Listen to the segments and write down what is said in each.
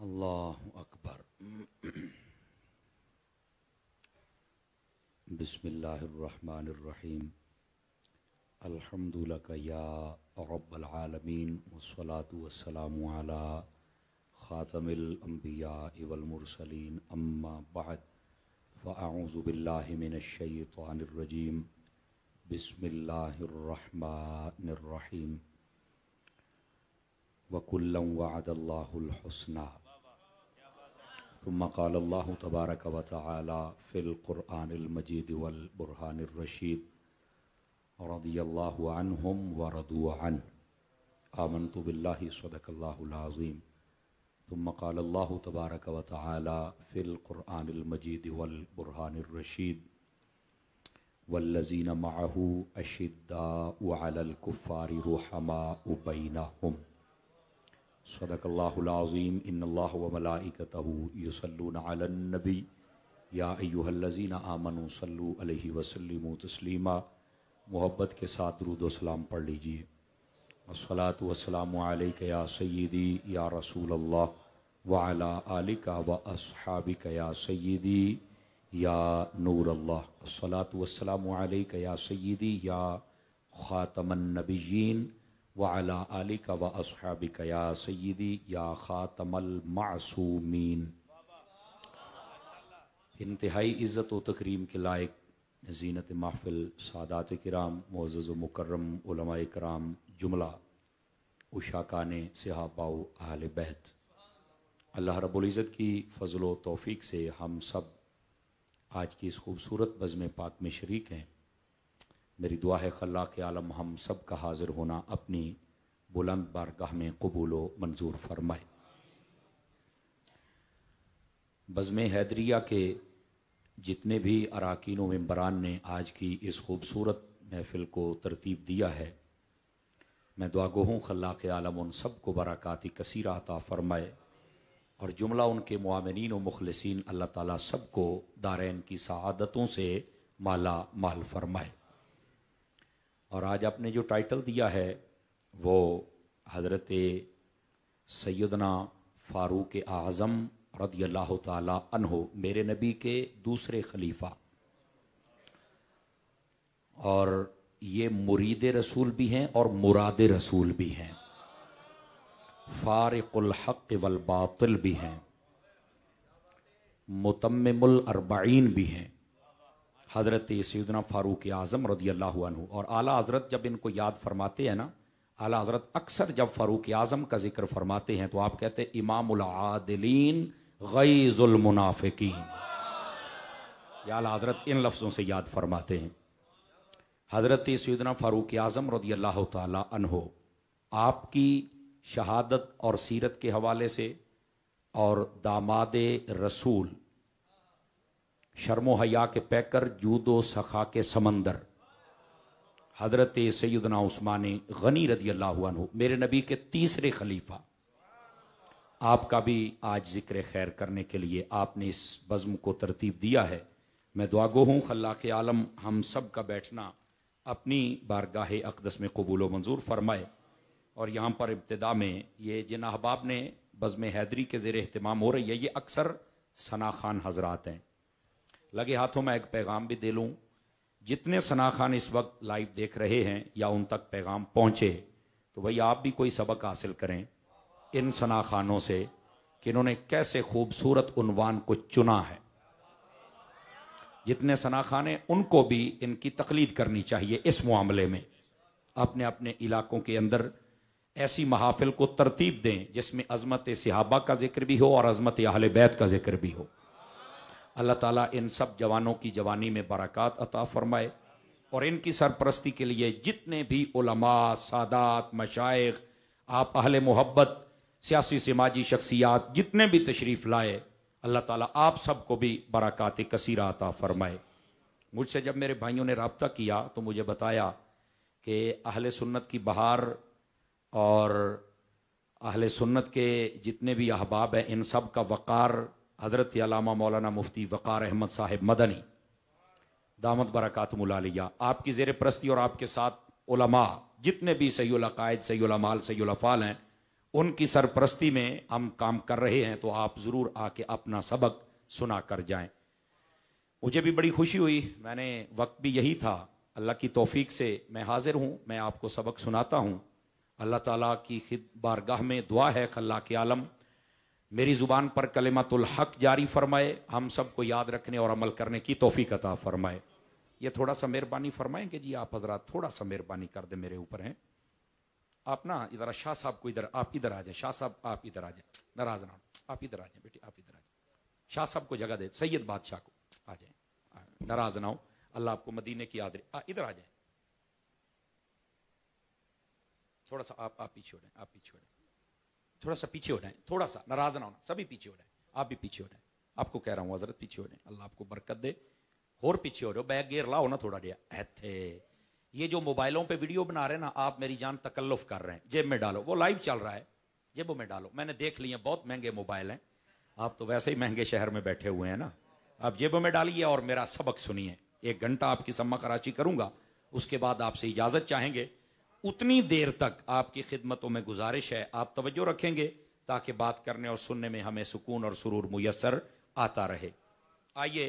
अल्लाहु अकबर। बिस्मिल्लाहिर्रहमानिर्रहीम। अल्हम्दुलिल्लाह या रब्बल आलमीन वस्सलातु वस्सलामु अला खातमिल अंबिया वल मुरसलीन अम्मा बअद फ़अऊज़ु बिल्लाहि मिनश शैतानिर रजीम। बिस्मिल्लाहिर्रहमानिर्रहीम। वकुल्लन वअदल्लाहुल हुस्ना सुम्मा क़ालल्लाहु तबारक व तआला फ़िल क़ुरआनिल मजीद वल बुरहानिर रशीद रज़ियल्लाहु अन्हुम व रदू अन्हु आमन्तु बिल्लाहि सदक़ल्लाहुल अज़ीम। सुम्मा क़ालल्लाहु तबारक व तआला फ़िल क़ुरआनिल मजीद वल बुरहानिर रशीद वल्लज़ीना मअहू अशिद्दाउ अलल कुफ़्फ़ारि रुहमाउ बैनहुम सदक़ल्लाहुल अज़ीम। इन्नल्लाह व मलाइकतहू युसल्लूना अलन नबी या अय्युहल्लज़ीना आमनू सल्लू अलैहि वसल्लिमू तस्लीमा। मोहब्बत के साथ दुरूद व सलाम पढ़ लीजिए। अस्सलातु वस्सलामु अलैका या सय्यदी या रसूलल्लाह व अला आलिका व अस्हाबिका या सय्यदी या नूरल्लाह। अस्सलातु वस्सलामु अलैका या सय्यदी या खातमन नबिय्यीन व अला आलिका व अस्हाबिका या सय्यदी या खातमल मासूमीन। इंतहाई इज़्ज़त व तकरीम के लायक ज़ीनत महफ़िल सादात किराम मुअज़्ज़ज़ व मुकर्रम उलमाए किराम जुमला उशाकाने सहाबाओ अहले बैत, अल्लाह रब्बुल इज़्ज़त की फ़ज़ल व तौफ़ीक़ से हम सब आज की इस खूबसूरत बज़्म पाक में शरीक हैं। मेरी दुआ है खल्लाक़ आलम हम सब का हाज़िर होना अपनी बुलंद बारगाह में कबूल व मंजूर फरमाए। बज़्म हैदरिया के जितने भी अराकीन व मेंबरान ने आज की इस खूबसूरत महफ़िल को तरतीब दिया है, मैं दुआ गो हूँ खल्लाक़ आलम उन सब को बरक़ात कसीरा अता फ़रमाए और जुमला उनके मुआमिनीन व मुखलिसीन अल्लाह ताला सब को दारैन की सआदतों से माला माल फरमाए। और आज आपने जो टाइटल दिया है वो हज़रत सैयदना फ़ारूक आज़म रज़ियल्लाहु ताला अन्हु, मेरे नबी के दूसरे खलीफा, और ये मुरीद रसूल भी हैं और मुराद रसूल भी हैं, फ़ारिक़ुल हक़ वल बातिल भी हैं, मुतम्मिमुल अर्बईन भी हैं, हज़रत सैयदना फ़ारूक आज़म रज़ियल्लाहु अन्हु। और आला हज़रत जब इनको याद फरमाते हैं ना, आला हज़रत अक्सर जब फ़ारूक आज़म का जिक्र फरमाते हैं तो आप कहते हैं इमामुल आदिलीन गैज़ुल मुनाफ़िकीन। या आला हज़रत इन लफ्ज़ों से याद फरमाते हैं। हज़रत सैयदना फ़ारूक आज़म रज़ियल्लाहु ताला अन्हु आपकी शहादत और सीरत के हवाले से और दामादे रसूल, शर्मो हया के पैकर जूदो सखा के समंदर, हज़रत सैयदना उस्मान गनी रज़ियल्लाहु अन्हु, मेरे नबी के तीसरे खलीफा, आपका भी आज ज़िक्र खैर करने के लिए आपने इस बज़्म को तरतीब दिया है। मैं दुआ गो हूँ खल्लाक़ आलम हम सब का बैठना अपनी बारगाह अक़दस में कबूल व मंजूर फरमाए। और यहाँ पर इब्तिदा में ये जिन अहबाब ने बज़्म हैदरी के ज़ेर एहतिमाम हो रही है, ये अक्सर सना खान हज़रात हैं। लगे हाथों में एक पैगाम भी दे लूँ, जितने सना खान इस वक्त लाइव देख रहे हैं या उन तक पैगाम पहुँचे तो भाई आप भी कोई सबक हासिल करें इन सना खानों से कि इन्होंने कैसे खूबसूरत उन्वान को चुना है। जितने सना खान हैं उनको भी इनकी तकलीद करनी चाहिए इस मामले में। अपने अपने इलाकों के अंदर ऐसी महाफिल को तरतीब दें जिसमें अज़मत सहाबा का जिक्र भी हो और अज़मत अहले बैत का जिक्र भी हो। अल्लाह ताला इन सब जवानों की जवानी में बरक़ात अता फ़रमाए और इनकी सरपरस्ती के लिए जितने भी उलमा, सादात, मशाइख, आप अहले मोहब्बत, सियासी समाजी शख्सियात जितने भी तशरीफ़ लाए, अल्लाह ताला आप सबको भी बरक़ात कसीरा अता फ़रमाए। मुझसे जब मेरे भाइयों ने रब्ता किया तो मुझे बताया कि अहले सुन्नत की बहार और अहले सुन्नत के जितने भी अहबाब हैं इन सब का वक़ार हज़रत अल्लामा मौलाना मुफ्ती वक़ार अहमद साहिब मदनी दामत बरकातुहुल आलिया आपकी ज़ेर परस्ती और आपके साथ उलमा जितने भी सही उल अक़ाइद, सही उल अमाल, सही उल अफ़ाल हैं उनकी सरपरस्ती में हम काम कर रहे हैं, तो आप ज़रूर आके अपना सबक सुना कर जाएं। मुझे भी बड़ी खुशी हुई, मैंने वक्त भी यही था, अल्लाह की तौफीक से मैं हाजिर हूँ, मैं आपको सबक सुनाता हूँ। अल्लाह ताला की बारगाह में दुआ है खल्लाक़ आलम मेरी ज़ुबान पर कलिमतुल हक़ जारी फरमाए, हम सबको याद रखने और अमल करने की तौफीक अता फरमाए। ये थोड़ा सा मेहरबानी फरमाएंगे जी आप हजरात, थोड़ा सा मेहरबानी कर दे, मेरे ऊपर हैं आप ना। इधर शाह साहब को इधर, आप इधर आ जाए, शाह साहब आप इधर आ जाए, नाराज ना आप इधर आ जाए बेटी, आप इधर आ जाए, शाह साहब को जगह दे, सैयद बादशाह को आ जाए, नाराज ना हो, अल्लाह आपको मदीने की याद रहे, इधर आ जाए, थोड़ा सा आप पीछे हो जाए, आप पीछे हो जाए, थोड़ा सा पीछे हो जाए, थोड़ा सा नाराज ना होना, सभी पीछे हो जाए, आप भी पीछे हो जाए, आपको कह रहा हूं हजरत पीछे हो जाए, अल्लाह आपको बरकत दे, और पीछे हो जाओ, बैग गेर लाओ ना थोड़ा दिया ऐथे। ये जो मोबाइलों पे वीडियो बना रहे हैं ना आप, मेरी जान तकल्लुफ कर रहे हैं, जेब में डालो, वो लाइव चल रहा है, जेबों में डालो, मैंने देख लिया बहुत महंगे मोबाइल हैं, आप तो वैसे ही महंगे शहर में बैठे हुए हैं ना, आप जेबों में डालिए और मेरा सबक सुनिए। 1 घंटा आपकी सम्मा कराची करूंगा, उसके बाद आपसे इजाजत चाहेंगे, उतनी देर तक आपकी खिदमतों में गुजारिश है आप तवज्जो रखेंगे ताकि बात करने और सुनने में हमें सुकून और सुरूर मुयस्सर आता रहे। आइए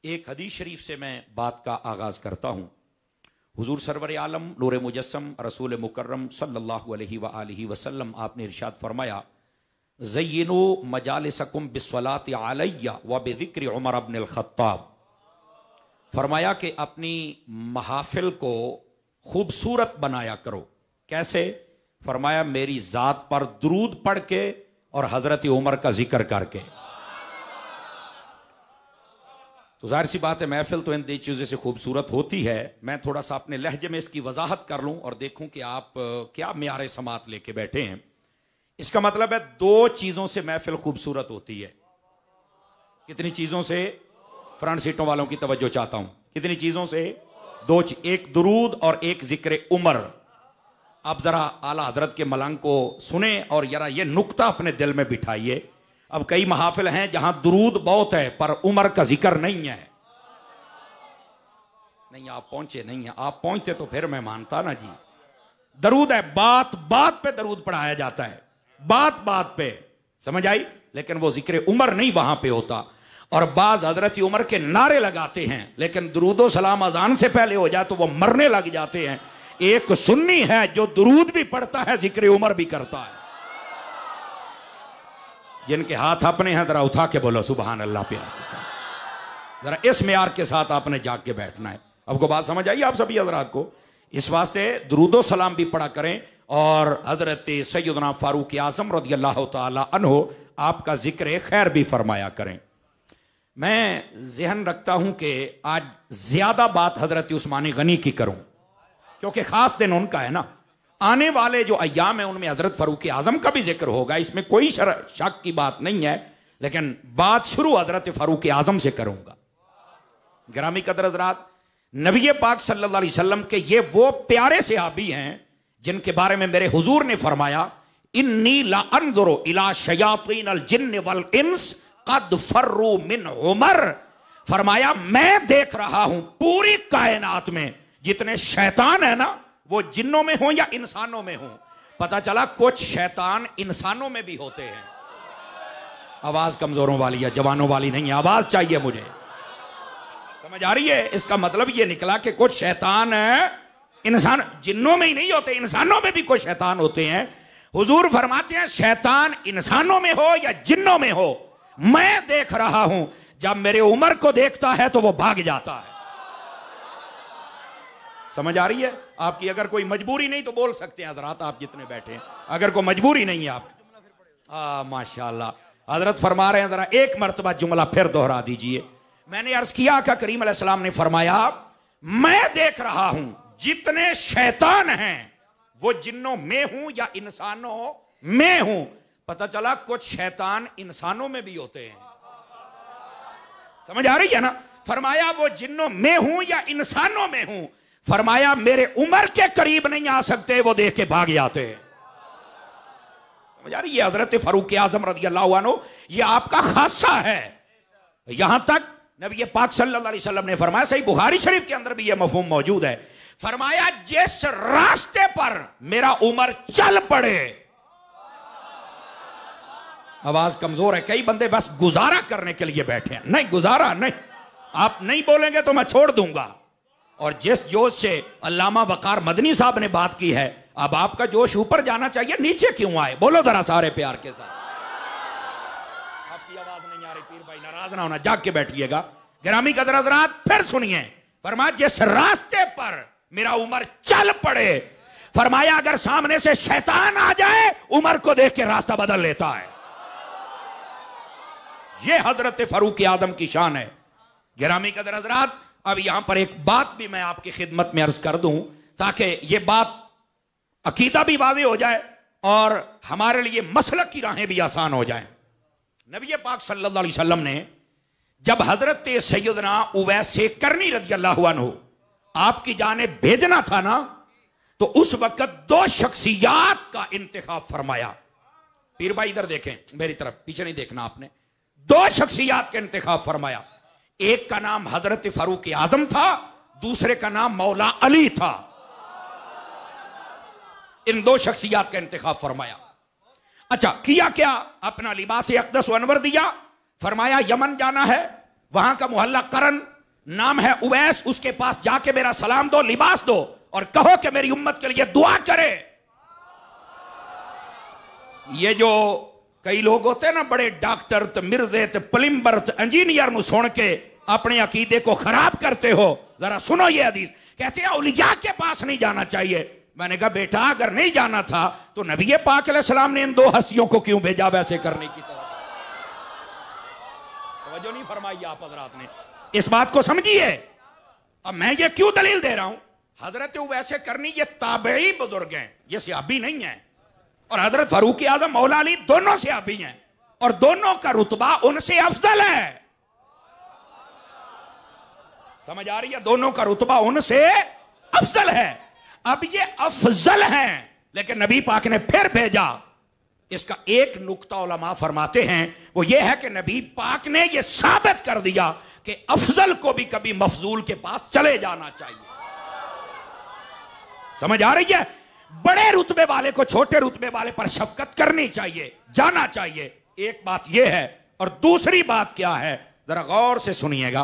एक हदीस शरीफ से मैं बात का आगाज करता हूं। हुजूर सरवर आलम नूर मुजस्सम रसूल मुकर्रम सल्लल्लाहु अलैहि वआलिहि वसल्लम आपने इरशाद फरमाया, ज़य्यिनू मजालिसकुम बिस्सलाति अलैया व बिज़िक्रि उमर इब्न अल-खत्ताब। फरमाया कि अपनी महफिल को खूबसूरत बनाया करो। कैसे? फरमाया मेरी जात पर दुरूद पढ़ के और हजरत उमर का जिक्र करके। तो जाहिर सी बात है महफिल तो इन चीज़ों से खूबसूरत होती है। मैं थोड़ा सा अपने लहजे में इसकी वजाहत कर लूं और देखूं कि आप क्या म्यारे समात लेके बैठे हैं। इसका मतलब है 2 चीज़ों से महफिल खूबसूरत होती है। कितनी चीज़ों से? फ्रंट सीटों वालों की तवज्जो चाहता हूं। कितनी चीज़ों से? 2, एक दुरूद और एक जिक्र उमर। आप जरा आला हजरत के मलंग को सुने और जरा ये नुक्ता अपने दिल में बिठाइए। अब कई महाफिल हैं जहां दुरूद बहुत है पर उमर का जिक्र नहीं है। नहीं आप पहुंचे नहीं है, आप पहुंचते तो फिर मैं मानता ना जी। दरूद है, बात बात पे दरूद पढ़ाया जाता है, बात बात पे, समझ आई? लेकिन वो जिक्र उमर नहीं वहां पे होता। और बाज हजरत उमर के नारे लगाते हैं लेकिन दुरूदो सलाम अजान से पहले हो जाए तो वो मरने लग जाते हैं। एक सुन्नी है जो दुरूद भी पढ़ता है जिक्र उमर भी करता है। जिनके हाथ अपने हैं जरा उठा के बोलो सुभान अल्लाह प्यार के साथ। जरा इस म्यार के साथ आपने जाग के बैठना है। आपको बात समझ आई आप सभी हजरात को? इस वास्ते दुरूदो सलाम भी पढ़ा करें और हजरत सैयदना फारूक आज़म रज़ियल्लाहु ताला अन्हु आपका जिक्र खैर भी फरमाया करें। मैं ज़हन रखता हूं कि आज ज्यादा बात हजरत उस्मानी गनी की करूं क्योंकि खास दिन उनका है ना। आने वाले जो अय्याम है उनमें हजरत फारूक आज़म का भी जिक्र होगा, इसमें कोई शक की बात नहीं है। लेकिन बात शुरू हजरत फारूक आज़म से करूंगा। गिरामी कदर हजरात, नबी पाक सल्लल्लाहु अलैहि वसल्लम के ये वो प्यारे सहाबी हैं जिनके बारे में मेरे हुजूर ने फरमाया, इन्नी ला अनज़ुरु इला शयातीन अल जिन्न वल इंस कद फर्रू मिन उमर। फरमाया मैं देख रहा हूं पूरी कायनात में जितने शैतान है ना वो जिन्नों में हो या इंसानों में हो। पता चला कुछ शैतान इंसानों में भी होते हैं। आवाज कमजोरों वाली है, जवानों वाली नहीं है, आवाज चाहिए मुझे, समझ आ रही है? इसका मतलब ये निकला कि कुछ शैतान इंसान जिन्नों में ही नहीं होते, इंसानों में भी कुछ शैतान होते हैं। हुजूर फरमाते हैं शैतान इंसानों में हो या जिन्नों में हो, मैं देख रहा हूं जब मेरे उमर को देखता है तो वो भाग जाता है। समझ आ रही है आपकी? अगर कोई मजबूरी नहीं तो बोल सकते हैं हजरात, आप जितने बैठे हैं, अगर कोई मजबूरी नहीं है आप। माशाल्लाह हजरत फरमा रहे हैं, जरा एक मर्तबा जुमला फिर दोहरा दीजिए। मैंने अर्ज किया कि करीम अलैहिस्सलाम ने फरमाया मैं देख रहा हूं जितने शैतान हैं वो जिन्नों में हूं या इंसानों में हूं। पता चला कुछ शैतान इंसानों में भी होते हैं। समझ आ रही है ना? फरमाया वो जिन्नों में हूं या इंसानों में हूं। फरमाया मेरे उम्र के करीब नहीं आ सकते, वो देख के भाग जाते हैं। समझ आ रही है? हजरत फारूक आज़म रज़ियल्लाहु अन्हु ये आपका खासा है। यहां तक नबी पाक सल्लल्लाहु अलैहि वसल्लम ने फरमाया, सही बुखारी शरीफ के अंदर भी यह मफहूम मौजूद है, फरमाया जिस रास्ते पर मेरा उमर चल पड़े आवाज कमजोर है, कई बंदे बस गुजारा करने के लिए बैठे हैं। नहीं गुजारा नहीं, आप नहीं बोलेंगे तो मैं छोड़ दूंगा। और जिस जोश से अल्लामा वकार मदनी साहब ने बात की है, अब आपका जोश ऊपर जाना चाहिए, नीचे क्यों आए? बोलो जरा सारे प्यार के साथ। आपकी आवाज नहीं आ रही पीर भाई, नाराज ना होना, जाग के बैठिएगा। गिरामी कदर हज़रात फिर सुनिए, फरमाया जिस रास्ते पर मेरा उमर चल पड़े, फरमाया अगर सामने से शैतान आ जाए उमर को देख के रास्ता बदल लेता है। यह हजरत फारूक आजम की शान है। गिरामी कदर हज़रात, अब यहां पर एक बात भी मैं आपकी खिदमत में अर्ज कर दूं ताकि यह बात अकीदा भी वाज़ेह हो जाए और हमारे लिए मसलक की राहें भी आसान हो जाएं। नबी पाक सल्लल्लाहु अलैहि वसल्लम ने जब हजरत सैयदना उवैस करनी रज़ियल्लाहु अन्हु आपकी जानिब भेजना था ना, तो उस वक्त दो शख्सियात का इंतखाब फरमाया। पीर भाई इधर देखें मेरी तरफ, पीछे नहीं देखना आपने। दो शख्सियात का इंतखाब फरमाया, एक का नाम हजरत फारूक आजम था, दूसरे का नाम मौला अली था। इन दो शख्सियात का इंतखाब फरमाया। अच्छा किया क्या? अपना लिबास अक़दस व अनवर दिया, फरमाया यमन जाना है, वहां का मोहल्ला करन, नाम है उवैस, उसके पास जाके मेरा सलाम दो, लिबास दो और कहो कि मेरी उम्मत के लिए दुआ करे। ये जो कई लोग होते हैं ना, बड़े डॉक्टर ते मिर्जे ते प्लम्बर ते इंजीनियर नु सुन के अपने अकीदे को खराब करते हो, जरा सुनो ये हदीस। कहते हैं औलिया के पास नहीं जाना चाहिए। मैंने कहा बेटा अगर नहीं जाना था तो नबी पाक अलैहिस्सलाम ने इन दो हस्तियों को क्यों भेजा वैसे करने की तरफ? तवज्जो नहीं फरमाई आप हजरात ने, इस बात को समझिए। अब मैं ये क्यों दलील दे रहा हूं, हजरत वैसे करनी ये ताबई बुजुर्ग हैं, ये सहाबी नहीं है। और हजरत फारूक आजम मौला अली दोनों सहाबी हैं और दोनों का रुतबा उनसे अफजल है। समझ आ रही है? दोनों का रुतबा उनसे अफजल है। अब ये अफजल हैं लेकिन नबी पाक ने फिर भेजा। इसका एक नुक्ता उलमा फरमाते हैं, वो ये है कि नबी पाक ने यह साबित कर दिया कि अफजल को भी कभी मफजूल के पास चले जाना चाहिए। समझ आ रही है? बड़े रुतबे वाले को छोटे रुतबे वाले पर शफकत करनी चाहिए, जाना चाहिए। एक बात यह है। और दूसरी बात क्या है, जरा गौर से सुनिएगा।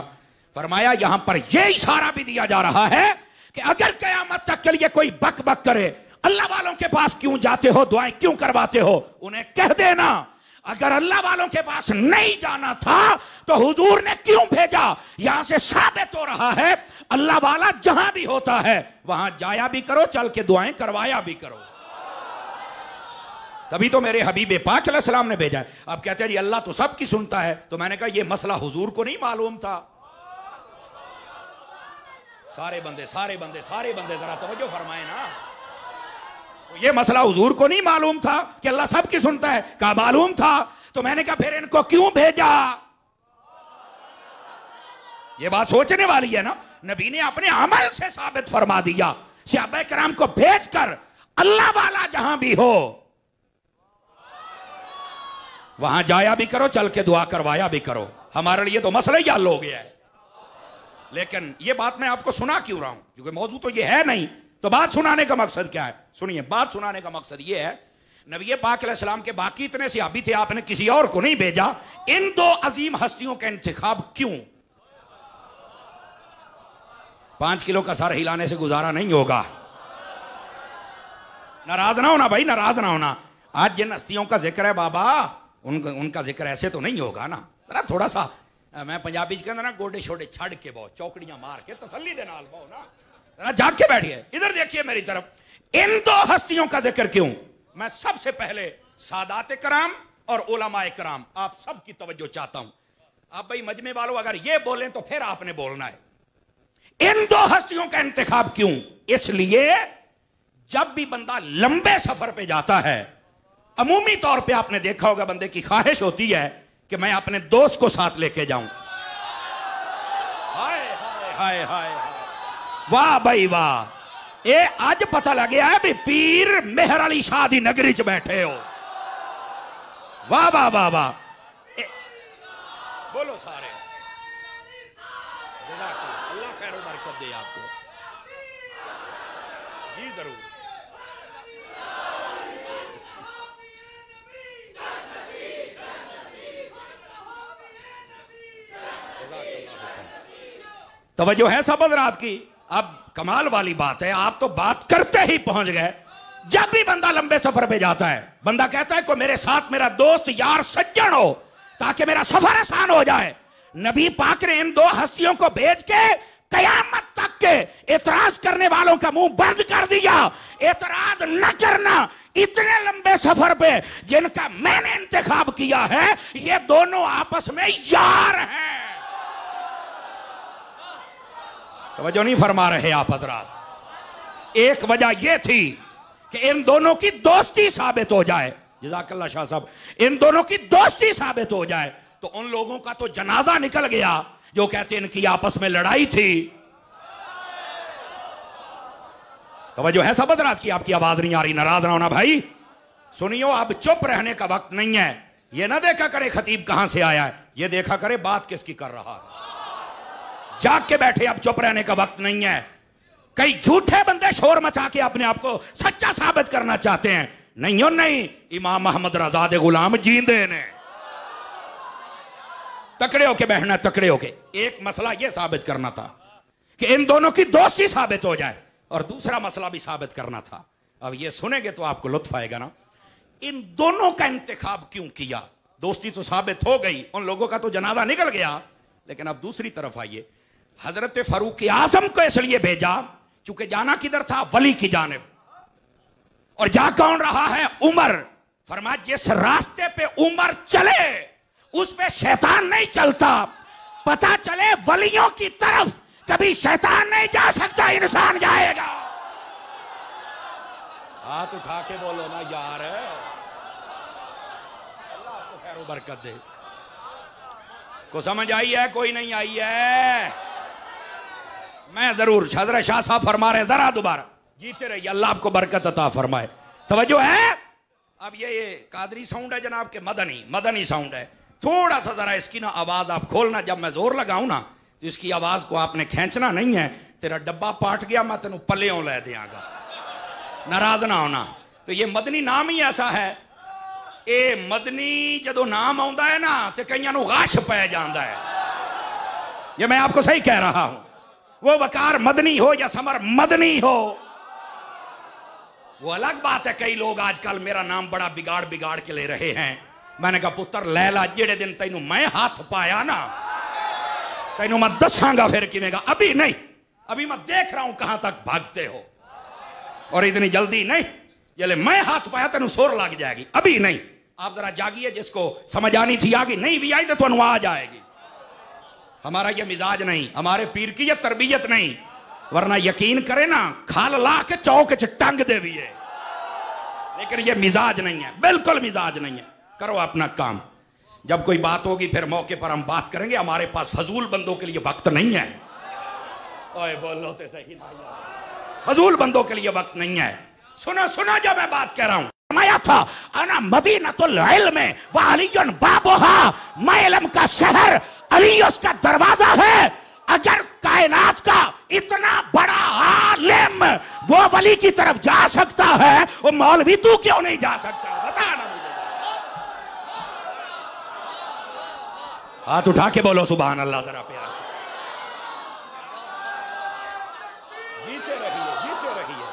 फरमाया यहां पर यह इशारा भी दिया जा रहा है कि अगर कयामत तक के लिए कोई बक बक करे, अल्लाह वालों के पास क्यों जाते हो, दुआएं क्यों करवाते हो, उन्हें कह देना अगर अल्लाह वालों के पास नहीं जाना था तो हुजूर ने क्यों भेजा। यहां से साबित हो रहा है अल्लाह वाला जहां भी होता है वहां जाया भी करो, चल के दुआएं करवाया भी करो। तभी तो मेरे हबीब पाक अलैहिस्सलाम ने भेजा है। अब कहते हैं जी अल्लाह तो सबकी सुनता है, तो मैंने कहा यह मसला हुजूर को नहीं मालूम था। सारे बंदे जरा तवज्जो फरमाए ना, ये मसला हुजूर को नहीं मालूम था कि अल्लाह सबकी सुनता है? कहा मालूम था। तो मैंने कहा फिर इनको क्यों भेजा? ये बात सोचने वाली है ना। नबी ने अपने अमल से साबित फरमा दिया, सहाबा किराम को भेजकर अल्लाह वाला जहां भी हो वहां जाया भी करो, चल के दुआ करवाया भी करो। हमारे लिए तो मसला ही हल हो गया है। लेकिन ये बात मैं आपको सुना क्यों रहा हूं, क्योंकि मौजूद तो ये है नहीं। तो बात सुनाने का मकसद क्या है? सुनिए, बात सुनाने का मकसद यह है, नबी पाक अलैहिस्सलाम के बाकी इतने सहाबी थे, आपने किसी और को नहीं भेजा। इन दो अजीम हस्तियों का इंतखाब क्यों? 5 किलो का सर हिलाने से गुजारा नहीं होगा। नाराज ना होना भाई, नाराज ना होना। आज जिन हस्तियों का जिक्र है बाबा, उनका जिक्र ऐसे तो नहीं होगा ना। थोड़ा सा मैं पंजाबी कहना ना, गोडे छोड़े छड़ के बहु, चौकड़ियां मार के तसल्ली दे नाल बहु ना, जाग के बैठिए। इधर देखिए मेरी तरफ, इन दो हस्तियों का जिक्र क्यों? मैं सबसे पहले सादात कराम और उलमाए कराम, आप सबकी तवज्जो चाहता हूं। आप भाई मजमे वालों अगर ये बोलें तो फिर आपने बोलना है। इन दो हस्तियों का इंतखाब क्यों? इसलिए जब भी बंदा लंबे सफर पे जाता है, अमूमी तौर पे आपने देखा होगा बंदे की ख्वाहिश होती है कि मैं अपने दोस्त को साथ लेके जाऊं। हाय हाय हाय हाय, वाह भाई वाह, ये आज पता लग गया है भी पीर मेहर अली शाह दी नगरी च बैठे हो। वाह वाह वाह वाह, बोलो सारे, अल्लाह खैर बरकत दे आपको। जी जरूर। तवज्जो है सब हज़रात की। अब कमाल वाली बात है, आप तो बात करते ही पहुंच गए। जब भी बंदा लंबे सफर पे जाता है, बंदा कहता है को मेरे साथ मेरा दोस्त यार सज्जन हो ताकि मेरा सफर आसान हो जाए। नबी पाक ने इन दो हस्तियों को भेज के कयामत तक के एतराज करने वालों का मुंह बंद कर दिया। एतराज न करना इतने लंबे सफर पे जिनका मैंने इंतखाब किया है, ये दोनों आपस में यार हैं। तवज्जो नहीं फरमा रहे आप हज़रात। एक वजह यह थी कि इन दोनों की दोस्ती साबित हो जाए। जज़ाकल्लाह शाह साहब, इन दोनों की दोस्ती साबित हो जाए तो उन लोगों का तो जनाजा निकल गया जो कहते इनकी आपस में लड़ाई थी। तवज्जो है सब हज़रात की। आपकी आवाज नहीं आ रही, नाराज ना होना भाई। सुनियो, अब चुप रहने का वक्त नहीं है। ये ना देखा करे खतीब कहां से आया है, ये देखा करे बात किसकी कर रहा है। जाग के बैठे, अब चुप रहने का वक्त नहीं है। कई झूठे बंदे शोर मचा के अपने आप को सच्चा साबित करना चाहते हैं। नहीं हो नहीं, इमाम मोहम्मद रजा दे गुलाम जींदे ने। तकड़े होके बैठना, तकड़े होके। एक मसला यह साबित करना था कि इन दोनों की दोस्ती साबित हो जाए, और दूसरा मसला भी साबित करना था। अब ये सुनेंगे तो आपको लुत्फ आएगा ना, इन दोनों का इंतखाब क्यों किया। दोस्ती तो साबित हो गई, उन लोगों का तो जनाजा निकल गया, लेकिन अब दूसरी तरफ आइए। हजरत फारूक आजम को इसलिए भेजा चूंकि जाना किधर था, वली की जानिब, और जा कौन रहा है, उमर। फरमाया जिस रास्ते पे उमर चले उस पे शैतान नहीं चलता। पता चले वलियों की तरफ कभी शैतान नहीं जा सकता, इंसान जाएगा। हाथ उठा के बोलो ना यार, अल्लाह आपको खैर बरकत दे। को समझ आई है, कोई नहीं आई है? मैं जरूर, हज़रत शाह साहब फरमा रहे, जरा दोबारा जीते रहिए, अल्लाह आपको बरकत अता फरमाए। तवज्जो है। अब ये कादरी साउंड है जनाब के मदनी साउंड है। थोड़ा सा जरा इसकी ना आवाज आप खोलना, जब मैं जोर लगाऊं ना तो इसकी आवाज को आपने खींचना नहीं है। तेरा डब्बा पाट गया, मैं तेन पल्लेों ले देंगा, नाराज ना होना। तो ये मदनी नाम ही ऐसा है। ये मदनी जदों नाम आता है ना तो कईयां नूं गाश पै जाता है। ये मैं आपको सही कह रहा हूं। वो वकार मदनी हो या समर मदनी हो, वो अलग बात है। कई लोग आजकल मेरा नाम बड़ा बिगाड़ बिगाड़ के ले रहे हैं। मैंने कहा पुत्र लैला, जेड़े दिन तेनू मैं हाथ पाया ना, तेनू मैं दसांगा फिर किवेगा। अभी नहीं, अभी मैं देख रहा हूं कहां तक भागते हो, और इतनी जल्दी नहीं। जले मैं हाथ पाया तेनू सोर लग जाएगी, अभी नहीं। आप जरा जागिए, जिसको समझ आनी थी आगे, नहीं भी आई तो तुहानू आ जाएगी। हमारा ये मिजाज नहीं, हमारे पीर की ये तरबियत नहीं, वरना यकीन करे ना खाल ला के चौक च टंग दे भी है। लेकिन ये मिजाज नहीं है, बिल्कुल मिजाज नहीं है। करो अपना काम, जब कोई बात होगी फिर मौके पर हम बात करेंगे। हमारे पास फजूल बंदों के लिए वक्त नहीं है। ओए बोलो तो सही ना, फजूल बंदों के लिए वक्त नहीं है। सुनो सुनो, जब मैं बात कह रहा हूं, फरमाया था अना मदीनतुल इल्म व अलीयुन बाबुहा, मैं इल्म का शहर, अली उसका दरवाजा है। अगर कायनात का इतना बड़ा आलिम वो वली की तरफ जा सकता है, वो मौलवी तू क्यों नहीं जा सकता? बता ना मुझे। हाथ उठा के बोलो सुभान अल्लाह जरा प्यार। जीते रहिए, जीते रहिए।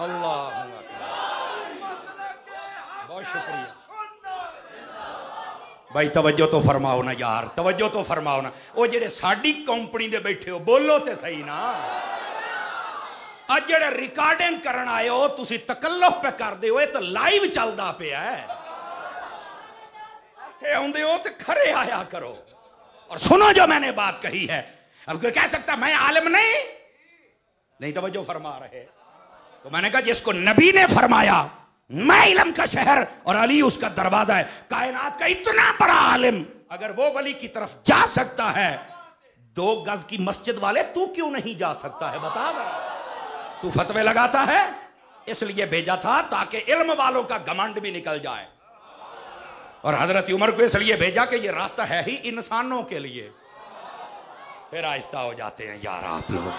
अल्लाह, बहुत शुक्रिया भाई। तवज्जो तो फरमाओ ना यार, तवज्जो तो फरमाओ ना। वो जेड़े साडी कंपनी दे बैठे हो, बोलो तो सही ना। अज जेड़े रिकॉर्डिंग करन आए हो, तुसी तकल्लुफ पे करदे हो, तो लाइव चलदा पिया है। इत्थे आउंदे हो तो खरे आया करो और सुनो जो मैंने बात कही है। अब कोई कह सकता मैं आलिम नहीं, तवज्जो फरमा रहे। तो मैंने कहा जिसको नबी ने फरमाया मैं इल्म का शहर और अली उसका दरवाजा है, कायनात का इतना बड़ा आलिम, अगर वो वली की तरफ जा सकता है, 2 गज की मस्जिद वाले तू क्यों नहीं जा सकता है? बता रहा तू फतवे लगाता है। इसलिए भेजा था ताकि इल्म वालों का घमंड भी निकल जाए, और हजरत उमर को इसलिए भेजा कि ये रास्ता है ही इंसानों के लिए। फिर आहिस्ता हो जाते हैं यार आप लोग।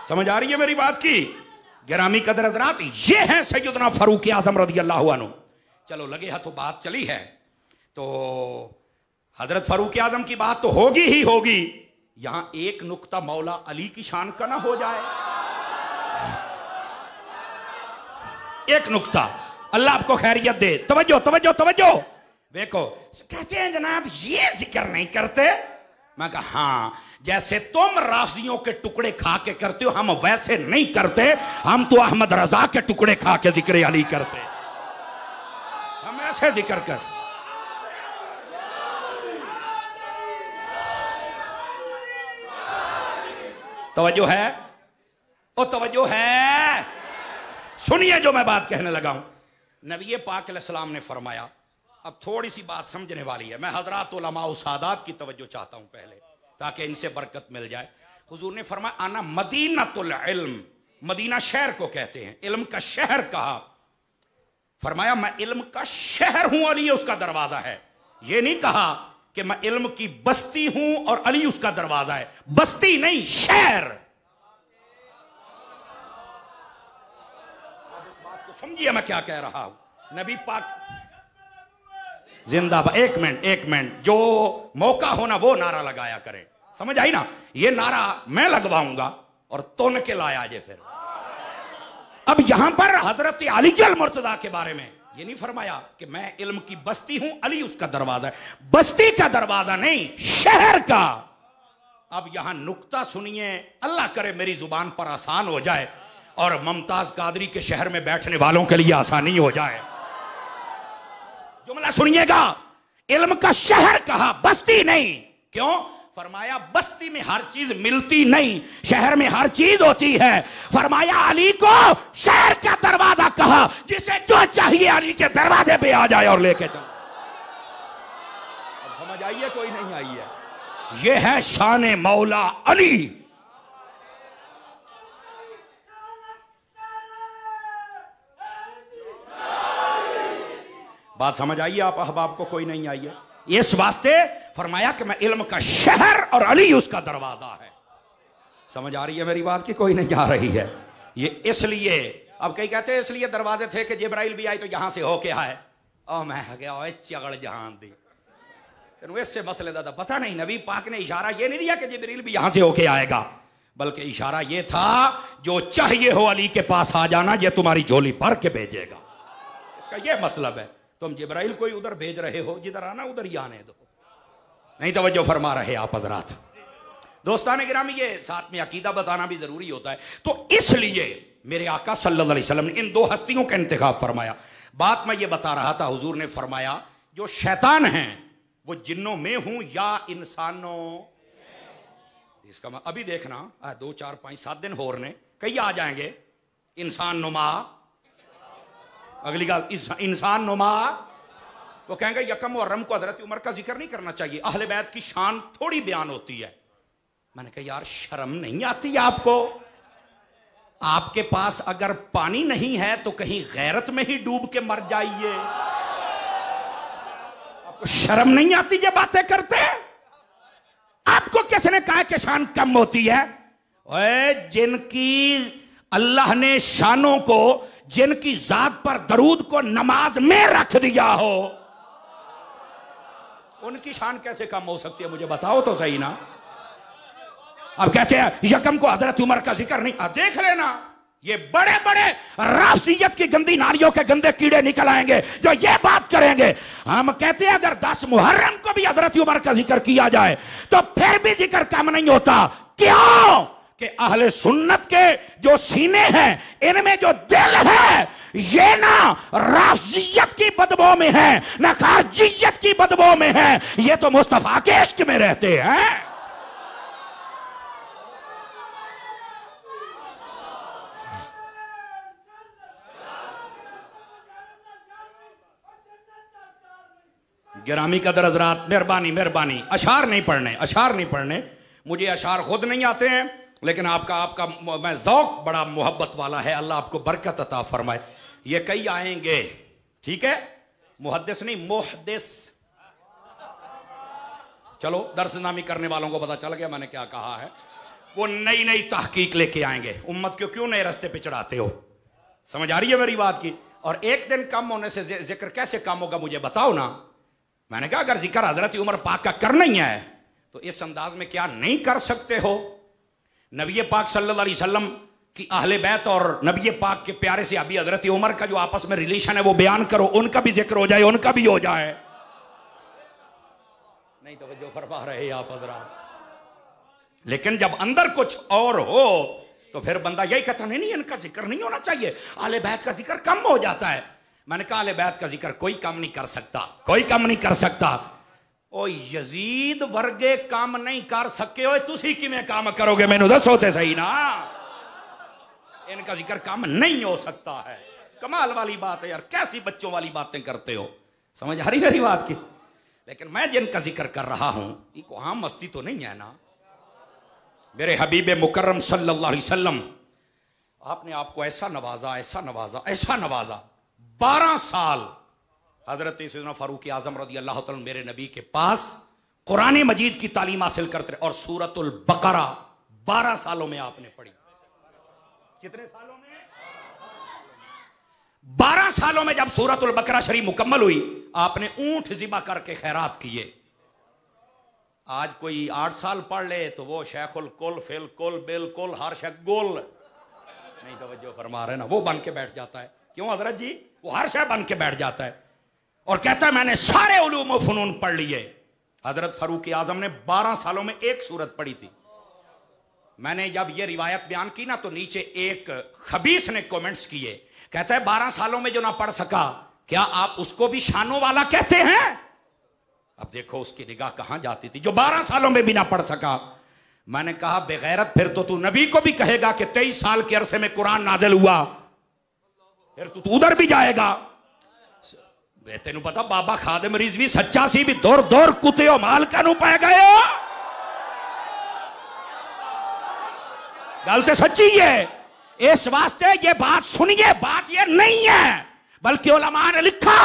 समझ आ रही है मेरी बात की? गिरामी कदर हज़रात, ये हैं सैयदना फारूक आज़म रज़ी अल्लाहु अन्हु। चलो लगे है तो बात चली है, तो हजरत फारूक आजम की बात तो होगी ही होगी, यहां एक नुक्ता मौला अली की शान का ना हो जाए। एक नुक्ता, अल्लाह आपको खैरियत दे। तवज्जो तवज्जो तवज्जो। देखो कहते हैं जनाब ये जिक्र नहीं करते। मैं कहा हाँ, जैसे तुम राफजियों के टुकड़े खा के करते हो, हम वैसे नहीं करते। हम तो अहमद रजा के टुकड़े खा के जिक्र अली करते, हम ऐसे जिक्र कर। तवज्जो है, ओ तवज्जो है, सुनिए जो मैं बात कहने लगा हूं। नबी पाक अलैहिस्सलाम ने फरमाया, अब थोड़ी सी बात समझने वाली है, मैं हजरात उलमा व सादात की तवज्जो चाहता हूं पहले, ताकि इनसे बरकत मिल जाए। हुजूर ने फरमाया आना मदीनतुल इल्म, मदीना शहर को कहते हैं, इल्म का शहर कहा। फरमाया मैं इल्म का शहर हूं, अली उसका दरवाजा है। यह नहीं कहा कि मैं इल्म की बस्ती हूं और अली उसका दरवाजा है, बस्ती नहीं शहर। समझिए मैं क्या कह रहा हूं। नबी पाक जिंदाबाद। एक मिनट, जो मौका हो ना वो नारा लगाया करें, समझ आई ना। ये नारा मैं लगवाऊंगा और तोन के लाया जे फिर। अब यहां पर हजरत अली मुर्तजा के बारे में ये नहीं फरमाया कि मैं इल्म की बस्ती हूं, अली उसका दरवाजा है, बस्ती का दरवाजा नहीं शहर का। अब यहां नुक्ता सुनिए, अल्लाह करे मेरी जुबान पर आसान हो जाए और मुमताज कादरी के शहर में बैठने वालों के लिए आसानी हो जाए। जुमला सुनिएगा, इल्म का शहर कहा, बस्ती नहीं। क्यों? फरमाया बस्ती में हर चीज मिलती नहीं, शहर में हर चीज होती है। फरमाया अली को शहर का दरवाजा कहा, जिसे जो चाहिए अली के दरवाजे पे आ जाए और लेके चलो। अब समझ आइए कोई नहीं आई है? यह है शान मौला अली। बात समझ आइए आप अहबाब को कोई नहीं आई है? इस वास्ते फरमाया कि मैं इल्म का शहर और अली उसका दरवाजा है। समझ आ रही है मेरी बात की कोई नहीं आ रही है? ये इसलिए, अब कई कहते हैं इसलिए दरवाजे थे कि जिब्राइल भी आए तो यहां से होके आए। और मैं गया चगड़ जहां दी इससे मसले दादा पता नहीं। नबी पाक ने इशारा ये नहीं दिया कि जिब्राइल भी यहां से होके आएगा, बल्कि इशारा ये था जो चाहिए हो अली के पास आ जाना, ये तुम्हारी झोली भर के भेजेगा। इसका ये मतलब है तुम जिब्राइल कोई उधर भेज रहे हो, जिधर आना उधर ही आने दो। नहीं तवज्जो फरमा रहे आप हजरात। दोस्तान गिरामी, ये साथ में अकीदा बताना भी जरूरी होता है। तो इसलिए मेरे आका सल्लल्लाहु अलैहि वसल्लम ने इन दो हस्तियों का इंतखाब फरमाया। बात मैं ये बता रहा था, हुजूर ने फरमाया जो शैतान हैं वो जिन्नों में हूं या इंसानों। इसका अभी देखना 2 4 5 7 दिन होर ने कई आ जाएंगे इंसान नुमा। अगली गाल इंसान नुमा, वो कहेंगे यकम मुहर्रम को हजरत उमर का जिक्र नहीं करना चाहिए, अहले बैत की शान थोड़ी बयान होती है। मैंने कहा यार शर्म नहीं आती आपको? आपके पास अगर पानी नहीं है तो कहीं गैरत में ही डूब के मर जाइए। आपको शर्म नहीं आती ये बातें करते? आपको किसने कहा कि शान कम होती है? ओए जिनकी अल्लाह ने शानों को, जिनकी जात पर दरूद को नमाज में रख दिया हो, उनकी शान कैसे कम हो सकती है? मुझे बताओ तो सही ना। अब कहते हैं यकम को हजरत उमर का जिक्र नहीं। देख लेना ये बड़े बड़े राफसियत की गंदी नालियों के गंदे कीड़े निकल आएंगे जो ये बात करेंगे। हम कहते हैं अगर 10 मुहर्रम को भी हजरत उमर का जिक्र किया जाए तो फिर भी जिक्र कम नहीं होता। क्यों? कि अहले सुन्नत के जो सीने हैं इनमें जो दिल है ये ना राफजियत की बदबू में है ना खारजियत की बदबू में है, ये तो मुस्तफा के इश्क में रहते हैं। गिरामी कदर हजरात, मेहरबानी अशार नहीं पढ़ने। मुझे अशार खुद नहीं आते हैं, लेकिन आपका मैं ज़ौक़ बड़ा मोहब्बत वाला है। अल्लाह आपको बरकत अता फरमाए। ये कई आएंगे, ठीक है? मुहद्दिस नहीं, मुहद्दिस। चलो दर्सनामी करने वालों को पता चल गया मैंने क्या कहा है। वो नई तहकीक लेके आएंगे। उम्मत को क्यों नए रास्ते पे चढ़ाते हो? समझ आ रही है मेरी बात की? और एक दिन कम होने से जिक्र कैसे कम होगा मुझे बताओ ना। मैंने कहा अगर जिक्र हजरत उमर पाक का करना ही है तो इस अंदाज में क्या नहीं कर सकते हो। नबी पाक सल्लल्लाहु अलैहि वसल्लम की अहले बैत और नबी पाक के प्यारे से अभी हजरत उमर का जो आपस में रिलेशन है वो बयान करो, उनका भी जिक्र हो जाए, उनका भी हो जाए। नहीं तो जो फरमा रहे आप हजरात। लेकिन जब अंदर कुछ और हो तो फिर बंदा यही कहता नहीं इनका जिक्र नहीं होना चाहिए, अहले बैत का जिक्र कम हो जाता है। मैंने कहा अहले बैत का जिक्र कोई कम नहीं कर सकता, कोई कम नहीं कर सकता। ओ यजीद वर्गे काम नहीं कर सके हो, तुसी किवें काम करोगे मैनू दसो ते सही ना। इनका जिक्र काम नहीं हो सकता है। कमाल वाली बात है यार, कैसी बच्चों वाली बातें करते हो, समझ आ रही मेरी बात की। लेकिन मैं जिनका जिक्र कर रहा हूं इनको आम मस्ती तो नहीं है ना। मेरे हबीब मुकर्रम सल्लल्लाहु अलैहि वसल्लम आपने आपको ऐसा नवाजा, ऐसा नवाजा, ऐसा नवाजा। 12 साल हजरत सैयदना फारूक आजम रज़ी अल्लाह तआला मेरे नबी के पास कुरान मजीद की तालीम हासिल करते रहे और सूरतुल बकरा 12 सालों में आपने पढ़ी। कितने सालों में? 12 सालों में जब सूरतुल बकरा शरीफ मुकम्मल हुई आपने ऊंट ज़िबा करके खैरात किए। आज कोई 8 साल पढ़ ले तो वो शेखुल कुल फिल कुल बिल्कुल हर शे गोल नहीं तवज्जो फरमा रहे ना, वो बन के बैठ जाता है। क्यों हजरत जी? वो हर शे बन के बैठ जाता है और कहता है मैंने सारे उलूम व फनून पढ़ लिए। हजरत फारूक आजम ने 12 सालों में एक सूरत पढ़ी थी। मैंने जब ये रिवायत बयान की ना तो नीचे एक खबीस ने कमेंट्स किए, कहता है 12 सालों में जो ना पढ़ सका क्या आप उसको भी शानों वाला कहते हैं? अब देखो उसकी निगाह कहां जाती थी, जो 12 सालों में भी ना पढ़ सका। मैंने कहा बेगैरत, फिर तो तू नबी को भी कहेगा कि 23 साल के अरसे में कुरान नाजिल हुआ, फिर तू उधर भी जाएगा। तेनू पता बाबा खादिम रिजवी सच्चा सी भी दौर दौर कुत्ते माल कानू पै गए। गल तो सच्ची है, इस वास्ते ये बात सुनिए, बात ये नहीं है बल्कि उलमा ने लिखा,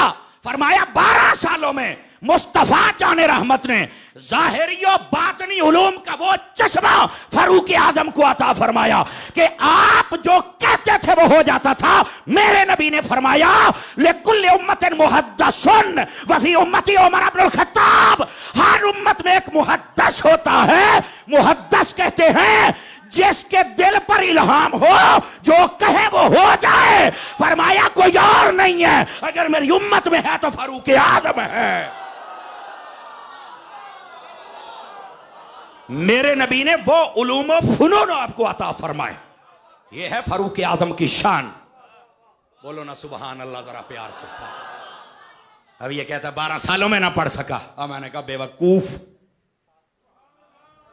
फरमाया 12 सालों में मुस्तफा जाने रहमत ने ज़ाहिरी और बातनी उलूम का वो चश्मा फारूक आजम को अता फरमाया कि आप जो कहते थे वो हो जाता था। मेरे नबी ने फरमाया लिकुल्लि उम्मतिन मुहद्दसुन व फी उम्मती उमर इब्नुल खत्ताब, हर उम्मत में एक मुहद्दस होता है। मुहद्दस कहते हैं जिसके दिल पर इल्हाम हो, जो कहे वो हो जाए। फरमाया कोई और नहीं है, अगर मेरी उम्मत में है तो फारूक आजम है। मेरे नबी ने वो उलूम व फनून आपको अता फरमाए। ये है फारूक आजम की शान। बोलो ना सुबहान अल्लाह जरा प्यार के साथ। अब ये कहता है 12 सालों में ना पढ़ सका। अब मैंने कहा बेवकूफ,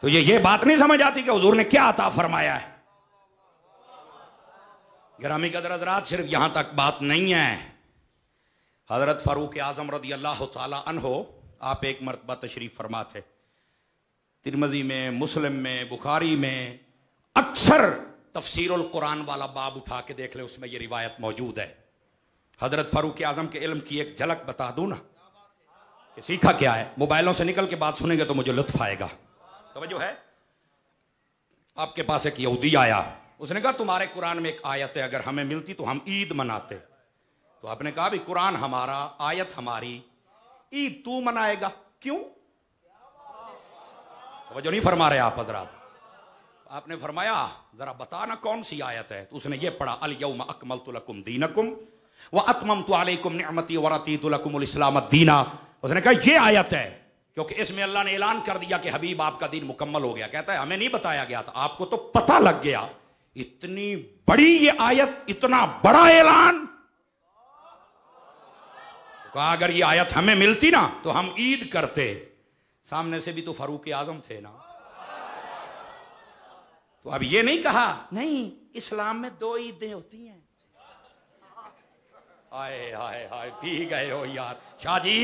तो ये बात नहीं समझ आती कि हुजूर ने क्या अता फरमाया है। गिरामी कदर हज़रात, सिर्फ यहां तक बात नहीं है। हजरत फारूक आजम रज़ी अल्लाह तआला अन्हो आप एक मरतबा तशरीफ फरमा थे। तिरमिज़ी में, मुस्लिम में, बुखारी में अक्सर तफसीरुल कुरान वाला बाब उठा के देख ले, उसमें ये रिवायत मौजूद है। हजरत फारूक आजम के इल्म की एक झलक बता दूं ना कि सीखा क्या है। मोबाइलों से निकल के बात सुनेंगे तो मुझे लुत्फ आएगा। तवज्जो है? आपके पास एक यहूदी आया, उसने कहा तुम्हारे कुरान में एक आयत है, अगर हमें मिलती तो हम ईद मनाते। तो आपने कहा भी कुरान हमारा, आयत हमारी, ईद तू मनाएगा क्यों? तवज्जो नहीं फरमा रहे आप हज़रात। आपने फरमाया जरा बता ना कौन सी आयत है। तो उसने ये पढ़ा, अल यौम अकमलतु लकुम दीनकुम व अतममतु अलैकुम निअमती व रदीतु लकुमुल इस्लाम दीना। उसने कहा ये आयत है क्योंकि इसमें अल्लाह ने ऐलान कर दिया कि हबीब आपका दीन मुकम्मल हो गया। कहता है हमें नहीं बताया गया था, आपको तो पता लग गया। इतनी बड़ी ये आयत, इतना बड़ा ऐलान। कहा अगर ये आयत हमें मिलती ना तो हम ईद करते। सामने से भी तो फारूक आजम थे ना। तो अब ये नहीं कहा नहीं इस्लाम में 2 ईदें होती हैं। हाय हाय हाय, पी गए हो यार शाह जी।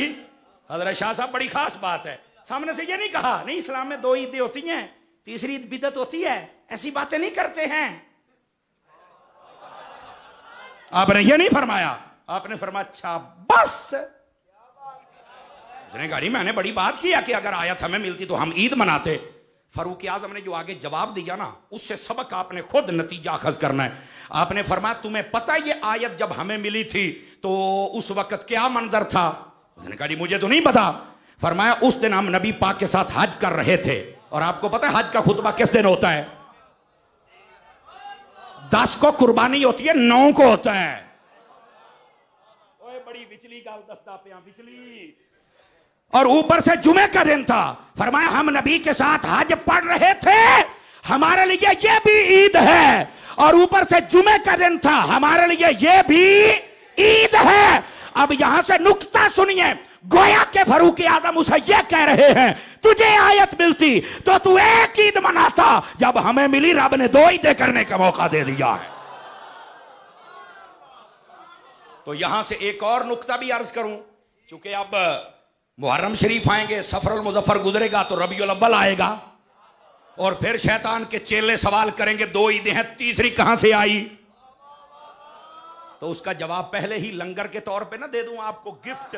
हजरत शाह साहब बड़ी खास बात है। सामने से ये नहीं कहा नहीं इस्लाम में 2 ईदें होती हैं, तीसरी ईद बिदअत होती है, ऐसी बातें नहीं करते हैं। आपने ये नहीं फरमाया। आपने फरमाया अच्छा बस। उसने कहा मैंने बड़ी बात किया कि अगर आयत हमें मिलती तो हम ईद मनाते। फारूक आजम ने जो आगे जवाब दिया ना, उससे सबक आपने खुद नतीजा अखज करना है। आपने फरमाया तुम्हें पता ये आयत जब हमें मिली थी तो उस वक्त क्या मंजर था? उसने कहा जी मुझे तो नहीं पता। फरमाया उस दिन हम नबी पाक के साथ हज कर रहे थे, और आपको पता है हज का खुतबा किस दिन होता है? 10 को कुर्बानी होती है, 9 को होता है। ओए बड़ी विचली गाल दस्ता पे विचली, और ऊपर से जुमे का दिन था। फरमाया हम नबी के साथ हज पढ़ रहे थे, हमारे लिए ये भी ईद है, और ऊपर से जुमे का दिन था, हमारे लिए ये भी ईद है। अब यहां से नुक्ता सुनिए, गोया के फारूक आजम उसे यह कह रहे हैं तुझे आयत मिलती तो तू एक ईद मनाता, जब हमें मिली रब ने 2 ईदें करने का मौका दे दिया है। तो यहां से एक और नुक्ता भी अर्ज करूं, चूंकि अब मुहर्रम शरीफ आएंगे, सफरुल मुजफ्फर गुजरेगा तो रबीउल अव्वल आएगा, और फिर शैतान के चेले सवाल करेंगे 2 ईदें हैं, तीसरी कहां से आई? तो उसका जवाब पहले ही लंगर के तौर पे ना दे दूं आपको, गिफ्ट।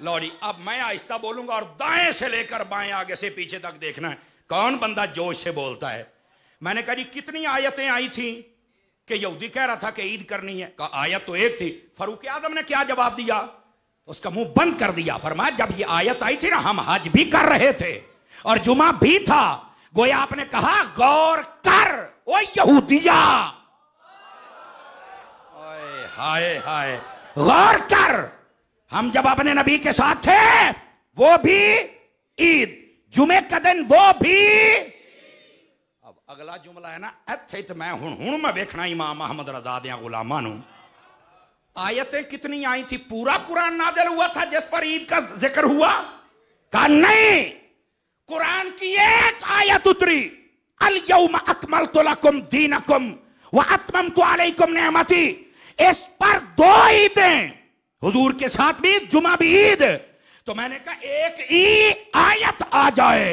लो जी, अब मैं आहिस्ता बोलूंगा और दाएं से लेकर बाएं आगे से पीछे तक देखना है कौन बंदा जोश से बोलता है। मैंने कहा जी कितनी आयतें आई थी कि यहूदी कह रहा था कि ईद करनी है? कहा आयत तो एक थी। फारूक आजम ने क्या जवाब दिया? उसका मुंह बंद कर दिया। फरमाया जब ये आयत आई थी ना, हम हज भी कर रहे थे और जुमा भी था। गोया आपने कहा गौर कर ओ यहूदिया, हाय हाय, गौर कर, हम जब अपने नबी के साथ थे वो भी ईद, जुमे का दिन वो भी। अब अगला जुमला है ना, इत्थे ते मैं हूं मैं वेखना इमाम अहमद रजा दिया गुलामा नूं। आयतें कितनी आई थी? पूरा कुरान नाज़िल हुआ था जिस पर ईद का जिक्र हुआ? कहा नहीं, कुरान की एक आयत उतरी, अल यौम अकमलतु लकुम दीनकुम व अतममतु अलैकुम निअमती। इस पर 2 ईदें, हुजूर के साथ भी जुमा भी ईद। तो मैंने कहा एक ईद आयत आ जाए,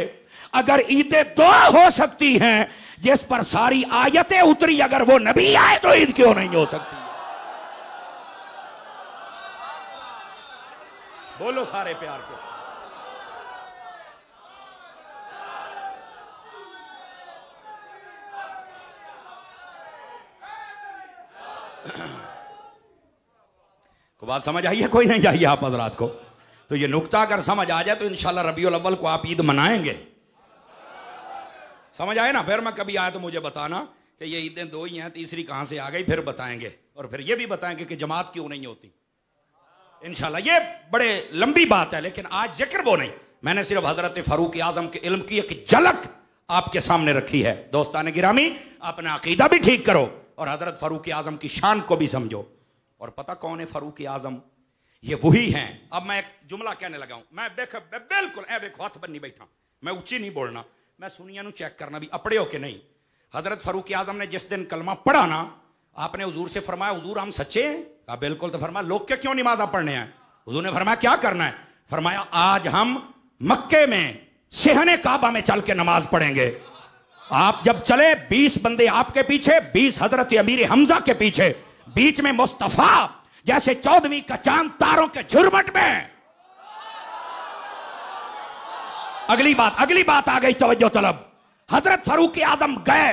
अगर ईदें 2 हो सकती हैं जिस पर सारी आयतें उतरी, अगर वो नबी आए तो ईद क्यों नहीं हो सकती? बोलो सारे प्यार के। को बात समझ आई है? कोई नहीं आई आप हजरात को? तो ये नुक्ता अगर समझ आ जाए तो इंशाल्लाह रबीउल अव्वल को आप ईद मनाएंगे। समझ आए ना? फिर मैं कभी आया तो मुझे बताना कि ये ईदें 2 ही हैं, तीसरी कहां से आ गई, फिर बताएंगे। और फिर ये भी बताएंगे कि जमात क्यों नहीं होती इंशाल्लाह। ये बड़े लंबी बात है, लेकिन आज जिक्र वो नहीं, मैंने सिर्फ हजरत फारूक आजम के इल्म की एक झलक आपके सामने रखी है। दोस्तान गिरामी, अपना अकीदा भी ठीक करो और हजरत फारूक आजम की शान को भी समझो। और पता कौन है फारूक आजम? ये वही हैं। अब मैं एक जुमला कहने लगा हूं, मैं बिल्कुल देखो हाथ बन्नी बैठा, मैं ऊंची नहीं बोलना, मैं सुनिया नु चेक करना भी अपड़े हो के नहीं। हजरत फारूक आजम ने जिस दिन कलमा पढ़ा ना, आपने हुजूर से फरमाया हुजूर हम सच्चे हैं? कहा बिल्कुल। तो फरमाया लोग क्या क्यों नमाज़ पढ़ने आए? हुजूर ने फरमाया क्या करना है? फरमाया आज हम मक्के में सेहने काबा में चल के नमाज पढ़ेंगे। आप जब चले 20 बंदे आपके पीछे, 20 हजरत अमीर हमजा के पीछे, बीच में मुस्तफा जैसे 14वीं का चांद तारों के झुरमट में। अगली बात आ गई, तवज्जो तलब। हजरत फारूक आजम गए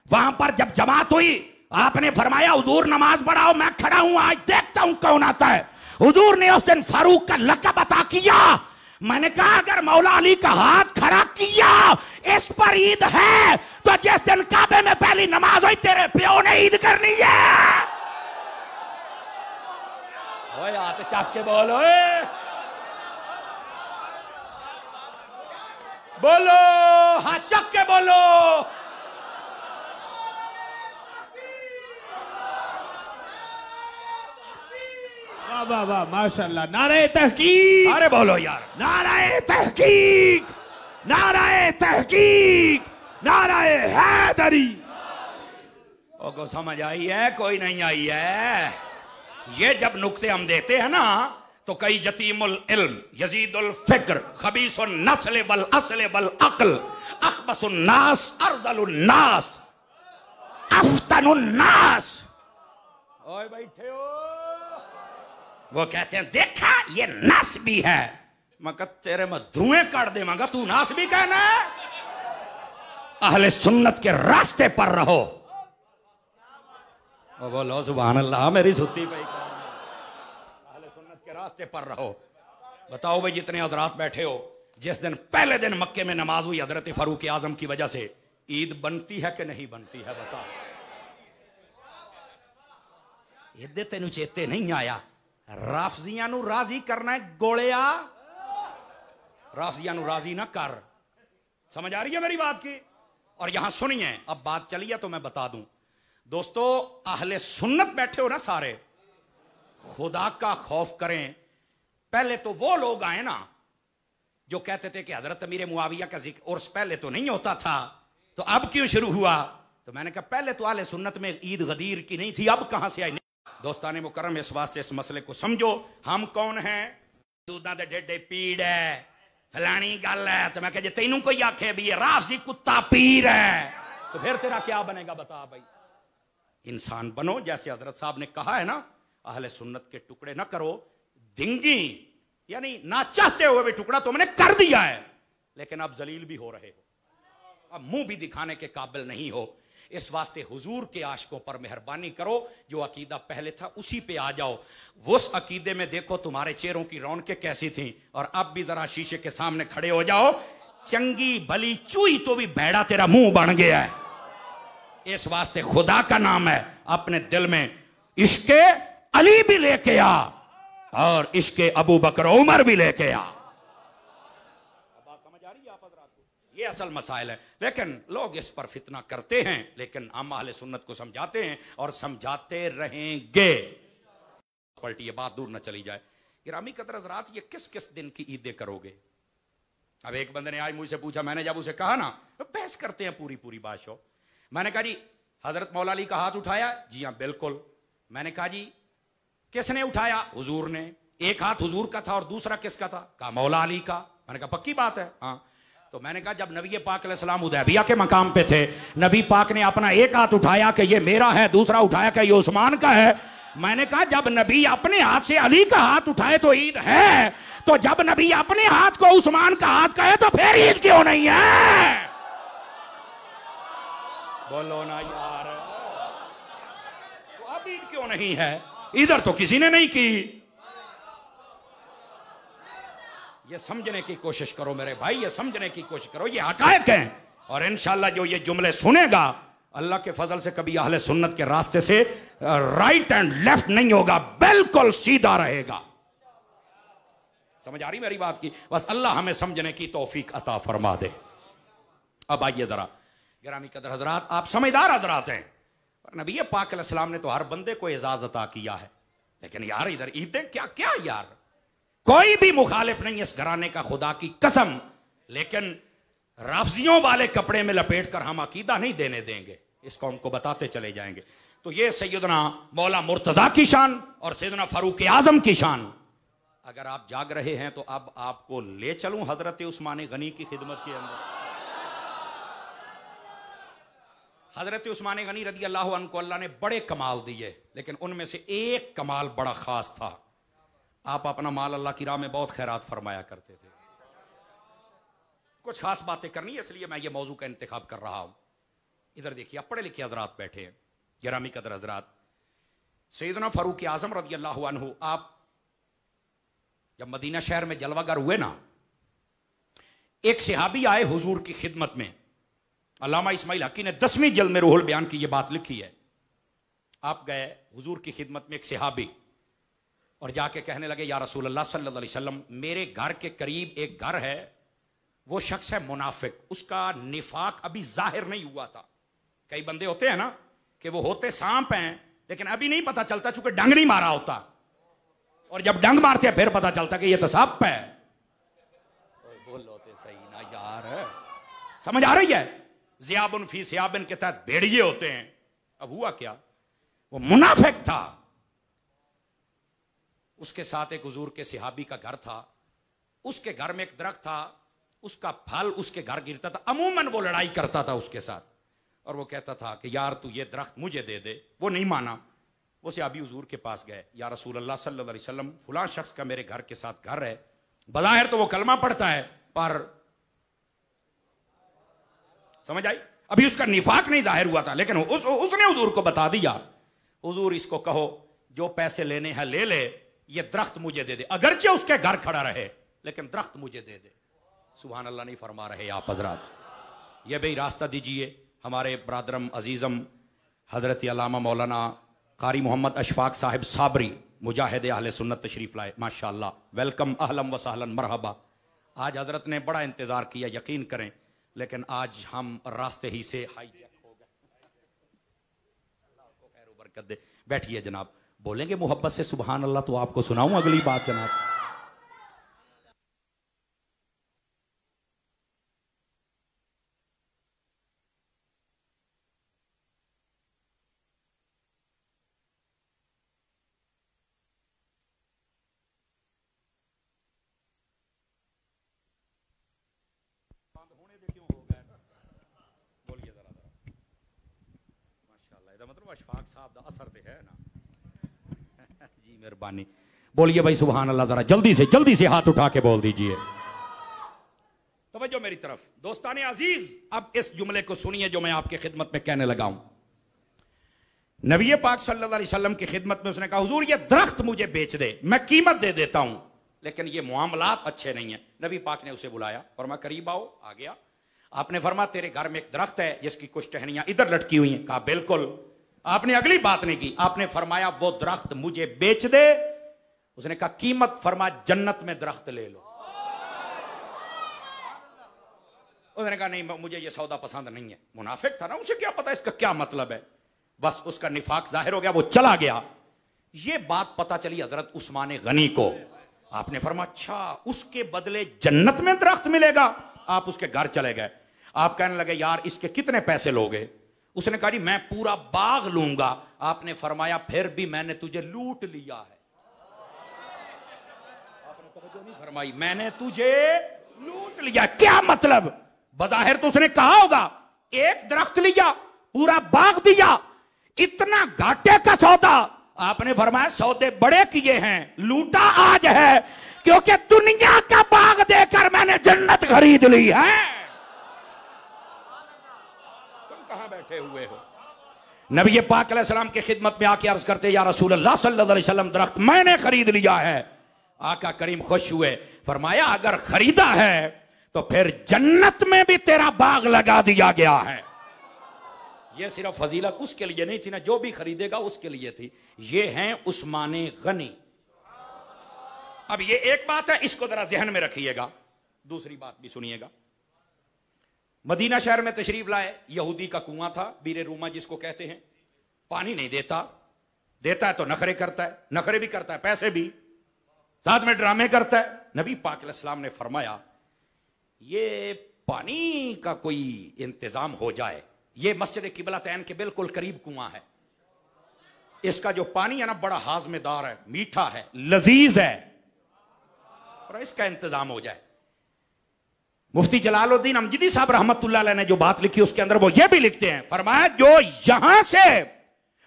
वहां पर, जब जमात हुई आपने फरमाया हुजूर नमाज पढ़ाओ, मैं खड़ा हूं, आज देखता हूं कौन आता है। हुजूर ने उस दिन फारूक का लक़ब अता किया। मैंने कहा अगर मौला अली का हाथ खड़ा किया इस पर ईद है, तो जिस दिन काबे में पहली नमाज हुई तेरे प्यो ने ईद करनी है। ओए हाथ चाप के बोलो, बोलो हाथ चक के बोलो। वाह वाह वाह, माशाल्लाह, नारे तहकीक। अरे बोलो यार, नारे तहकीक, नारे तहकीक, नारे हैदरी। को समझ आई है? कोई नहीं आई है? ये जब नुक्ते हम देते हैं ना, तो कई जतीमुल इल्म यजीदुल फिक्र खबीसुन नस्ल वल अस्ल वल अक्ल अखबसुन नास अरजलुन नास अफ्तनुन नास। ओए बैठे हो, वो कहते हैं देखा ये नस भी है, मैं कहा तेरे में धुएं काट देवांगा, तू नास भी कहना है। अहले सुन्नत के रास्ते पर रहो। ओ बोलो सुभान अल्लाह। मेरी सुत्ती पे अहले सुन्नत के रास्ते पर रहो। बताओ भाई, जितने हजरात बैठे हो, जिस दिन पहले दिन मक्के में नमाज हुई हजरत फारूक आजम की वजह से, ईद बनती है कि नहीं बनती है? बताओ। इदे तेन चेते नहीं आया राफजिया नू राजी करना है गोलिया, राफजिया नू राजी ना कर। समझ आ रही है मेरी बात की? और यहां सुनिए, अब बात चली है तो मैं बता दूं दोस्तों, अहले सुन्नत बैठे हो ना सारे, खुदा का खौफ करें। पहले तो वो लोग आए ना जो कहते थे कि हजरत अमीर मुआविया का जिक्र उर्स पहले तो नहीं होता था, तो अब क्यों शुरू हुआ? तो मैंने कहा पहले तो अहले सुन्नत में ईद गदीर की नहीं थी, अब कहां से आई? दोस्ताने मुकर्रम, इस वास्ते इस मसले को समझो। हम कौन हैं? दूधा दे डेडे पीड़ है, फलानी गल है। तो मैं कह तेनू कोई आखे भी ये राफजी कुत्ता पीर है, तो फिर तेरा क्या बनेगा? बता भाई। इंसान बनो, जैसे हजरत साहब ने कहा है ना, अहले सुन्नत के टुकड़े ना करो। दिंगी यानी ना चाहते हुए भी टुकड़ा तुमने कर दिया है, लेकिन अब जलील भी हो रहे हो, अब मुंह भी दिखाने के काबिल नहीं हो। इस वास्ते हुजूर के आशिकों पर मेहरबानी करो, जो अकीदा पहले था उसी पे आ जाओ। उस अकीदे में देखो तुम्हारे चेहरों की रौनकें कैसी थी, और अब भी जरा शीशे के सामने खड़े हो जाओ, चंगी भली चूई तो भी भेड़ा तेरा मुंह बन गया है। इस वास्ते खुदा का नाम है, अपने दिल में इश्के अली भी लेके आ और इश्के अबू बकर उमर भी लेके आ। बात समझ आ रही है आप हज़रात को? ये असल मसाइल है, लेकिन लोग इस पर फितना करते हैं, लेकिन हम अहले सुन्नत को समझाते हैं और समझाते रहेंगे। पलटी ये बात दूर न चली जाए। गिरामी कदर हज़रात, ये किस किस दिन की ईदें करोगे? अब एक बंदे ने आज मुझसे पूछा, मैंने जब उसे कहा ना, बहस करते हैं पूरी पूरी बात शो। मैंने कहा जी हजरत मौला अली का हाथ उठाया? जी हाँ बिल्कुल। मैंने कहा जी किसने उठाया? हुजूर ने। एक हाथ हुजूर का था और दूसरा किसका था? कहा मौला अली का। मैंने कहा पक्की बात है? हाँ। तो मैंने कहा जब नबी पाक अलैहिस्सलाम हुदैबिया के मकाम पे थे, नबी पाक ने अपना एक हाथ उठाया कि ये मेरा है, दूसरा उठाया कि ये उस्मान का है। मैंने कहा जब नबी अपने हाथ से अली का हाथ उठाए तो ईद है, तो जब नबी अपने हाथ को उस्मान का हाथ कहे तो फिर ईद क्यों नहीं है? बोलो ना यार, तो अब ईद क्यों नहीं है? इधर तो किसी ने नहीं की। ये समझने की कोशिश करो मेरे भाई, ये समझने की कोशिश करो, ये हकायक हैं। और इंशाल्लाह जो ये जुमले सुनेगा, अल्लाह के फजल से कभी अहले सुन्नत के रास्ते से राइट एंड लेफ्ट नहीं होगा, बिल्कुल सीधा रहेगा। समझ आ रही मेरी बात की? बस अल्लाह हमें समझने की तौफीक अता फरमा दे। अब आइए जरा गिरामी कदर हजरात, आप समझदार हजरात हैं, पर नबी पाक अलैहिस्सलाम ने तो हर बंदे को एजाज अता किया है। लेकिन यार इधर ईदें क्या क्या यार, कोई भी मुखालिफ नहीं इस घराने का, खुदा की कसम। लेकिन राफजियों वाले कपड़े में लपेट कर हम अकीदा नहीं देने देंगे, इस कौम को बताते चले जाएंगे। तो ये सैयदना मौला मुर्तजा की शान और सैयदना फारूक आजम की शान। अगर आप जाग रहे हैं तो अब आपको ले चलूं हजरत उस्मान गनी की खिदमत के अंदर। हजरत उस्मान गनी रदी अल्लाह अन्हु को अल्लाह ने बड़े कमाल दिए, लेकिन उनमें से एक कमाल बड़ा खास था। आप अपना माल अल्लाह की राह में बहुत खैरात फरमाया करते थे। कुछ खास बातें करनी है, इसलिए मैं ये मौजू का इंतखाब कर रहा हूं। इधर देखिए, पढ़े लिखे हजरात बैठे हैं, गिरामी कदर हजरात। सैयदना फारूक आजम रदी अल्लाह अन्हु, आप जब मदीना शहर में जलवागर हुए ना, एक सहाबी आए हुजूर की खिदमत में। अल्लामा इस्माइल हकी ने 10वीं जल्द में रूहुल बयान की ये बात लिखी है। आप गए हुजूर की खिदमत में एक सहाबी, और जाके कहने लगे या रसूल अल्लाह सल्लल्लाहु अलैहि वसल्लम, मेरे घर के करीब एक घर है, वो शख्स है मुनाफिक, उसका निफाक अभी जाहिर नहीं हुआ था। कई बंदे होते हैं ना कि वो होते सांप हैं, लेकिन अभी नहीं पता चलता चूंकि डंग नहीं मारा होता, और जब डंग मारते हैं फिर पता चलता कि ये तो सांप है। बोलो तो सही ना यार, समझ आ रही है? ज़ियाबुन फी सियाबिन के तहत भेड़िए होते हैं। अब हुआ क्या, वो मुनाफिक था, उसके साथ एक हुजूर के सहाबी का घर था, उसके घर में एक दरख्त था, उसका फल उसके घर गिरता था। अमूमन वो लड़ाई करता था उसके साथ, और वो कहता था कि यार तू ये दरख्त मुझे दे दे। वो नहीं माना। वो सहाबी हुजूर के पास गए, या रसूल अल्लाह सल्लल्लाहु अलैहि वसल्लम, फलां शख्स का मेरे घर के साथ घर है, बज़ाहिर तो वो कलमा पढ़ता है, पर समझ आई, अभी उसका निफाक नहीं जाहिर हुआ था, लेकिन उसने हुजूर को बता दिया, हुजूर इसको कहो जो पैसे लेने हैं ले ले, ये दरख्त मुझे दे दे, अगरचे उसके घर खड़ा रहे लेकिन दरख्त मुझे दे दे। सुभान अल्लाह नहीं फरमा रहे आप हजरात? ये भी रास्ता दीजिए हमारे ब्रादरम अजीजम हजरत अल्लामा मौलाना कारी मोहम्मद अशफाक साहिब साबरी मुजाहिद अहले सुन्नत तशरीफ लाए, माशाअल्लाह, वेलकम, अहलम व सहलन, मरहबा। आज हजरत ने बड़ा इंतजार किया, यकीन करें, लेकिन आज हम रास्ते ही से हाईजैक हो गए। अल्लाह आपको खैर बरकत दे। बैठिए जनाब, बोलेंगे मोहब्बत से सुभान अल्लाह तो आपको सुनाऊं अगली बात जनाब। अशफाक साहब दा असर ते है ना जी, मेहरबानी। बोलिए भाई सुभान अल्लाह, जरा जल्दी से हाथ उठा के बोल दीजिए। तवज्जो मेरी तरफ, दोस्ताने अजीज, अब इस जुमले को सुनिए जो मैं आपके खिदमत में कहने लगा हूं। नबी पाक सल्लल्लाहु अलैहि वसल्लम की खिदमत में उसने कहा, हुजूर ये दरख्त मुझे बेच दे, मैं कीमत दे देता हूं, लेकिन ये मामलात अच्छे नहीं है। नबी पाक ने उसे बुलाया, फरमा करीब आओ। आ गया। आपने फरमा तेरे घर में एक दरख्त है जिसकी कुछ टहनियां इधर लटकी हुई हैं। कहा बिल्कुल। आपने अगली बात नहीं की, आपने फरमाया वो दरख्त मुझे बेच दे। उसने कहा कीमत, फरमा जन्नत में दरख्त ले लो। उसने कहा नहीं मुझे ये सौदा पसंद नहीं है। मुनाफिक था ना, उसे क्या पता इसका क्या मतलब है। बस उसका निफाक जाहिर हो गया, वो चला गया। ये बात पता चली हजरत उस्मान गनी को। आपने फरमाया अच्छा, उसके बदले जन्नत में दरख्त मिलेगा। आप उसके घर चले गए। आप कहने लगे यार इसके कितने पैसे लोगे? उसने कहा जी मैं पूरा बाग लूंगा। आपने फरमाया फिर भी मैंने तुझे लूट लिया है। आपने तवज्जो नहीं फरमाई, मैंने तुझे लूट लिया। क्या मतलब? बज़ाहिर तो उसने कहा होगा एक दरख्त लिया, पूरा बाग दिया, इतना घाटे का सौदा। आपने फरमाया सौदे बड़े किए हैं, लूटा आज है, क्योंकि दुनिया का बाग देकर मैंने जन्नत खरीद ली है। बैठे हुए हो। नबी पाक अलैहिस्सलाम की खिदमत में आके अर्ज करते या रसूल अल्लाह सल्लल्लाहु अलैहि वसल्लम दरख्त मैंने खरीद लिया है। आका करीम खुश हुए, फरमाया अगर खरीदा है तो फिर जन्नत में भी तेरा बाग लगा दिया गया है। यह सिर्फ फजीलत उसके लिए नहीं थी ना, जो भी खरीदेगा उसके लिए थी। ये हैं उस्मान गनी। अब ये एक बात है, इसको जरा जहन में रखिएगा। दूसरी बात भी सुनिएगा। मदीना शहर में तशरीफ लाए, यहूदी का कुआं था, बीरे रूमा जिसको कहते हैं। पानी नहीं देता, देता है तो नखरे करता है, नखरे भी करता है, पैसे भी, साथ में ड्रामे करता है। नबी पाक अलैहिस्सलाम ने फरमाया ये पानी का कोई इंतजाम हो जाए। ये मस्जिद किबलतैन के बिल्कुल करीब कुआं है। इसका जो पानी है ना बड़ा हाजमेदार है, मीठा है, लजीज है, और इसका इंतजाम हो जाए। मुफ्ती जलालुद्दीन अमजदी साहब रहमतुल्लाह अलैह ने जो बात लिखी उसके अंदर वो ये भी लिखते हैं, फरमाया जो यहां से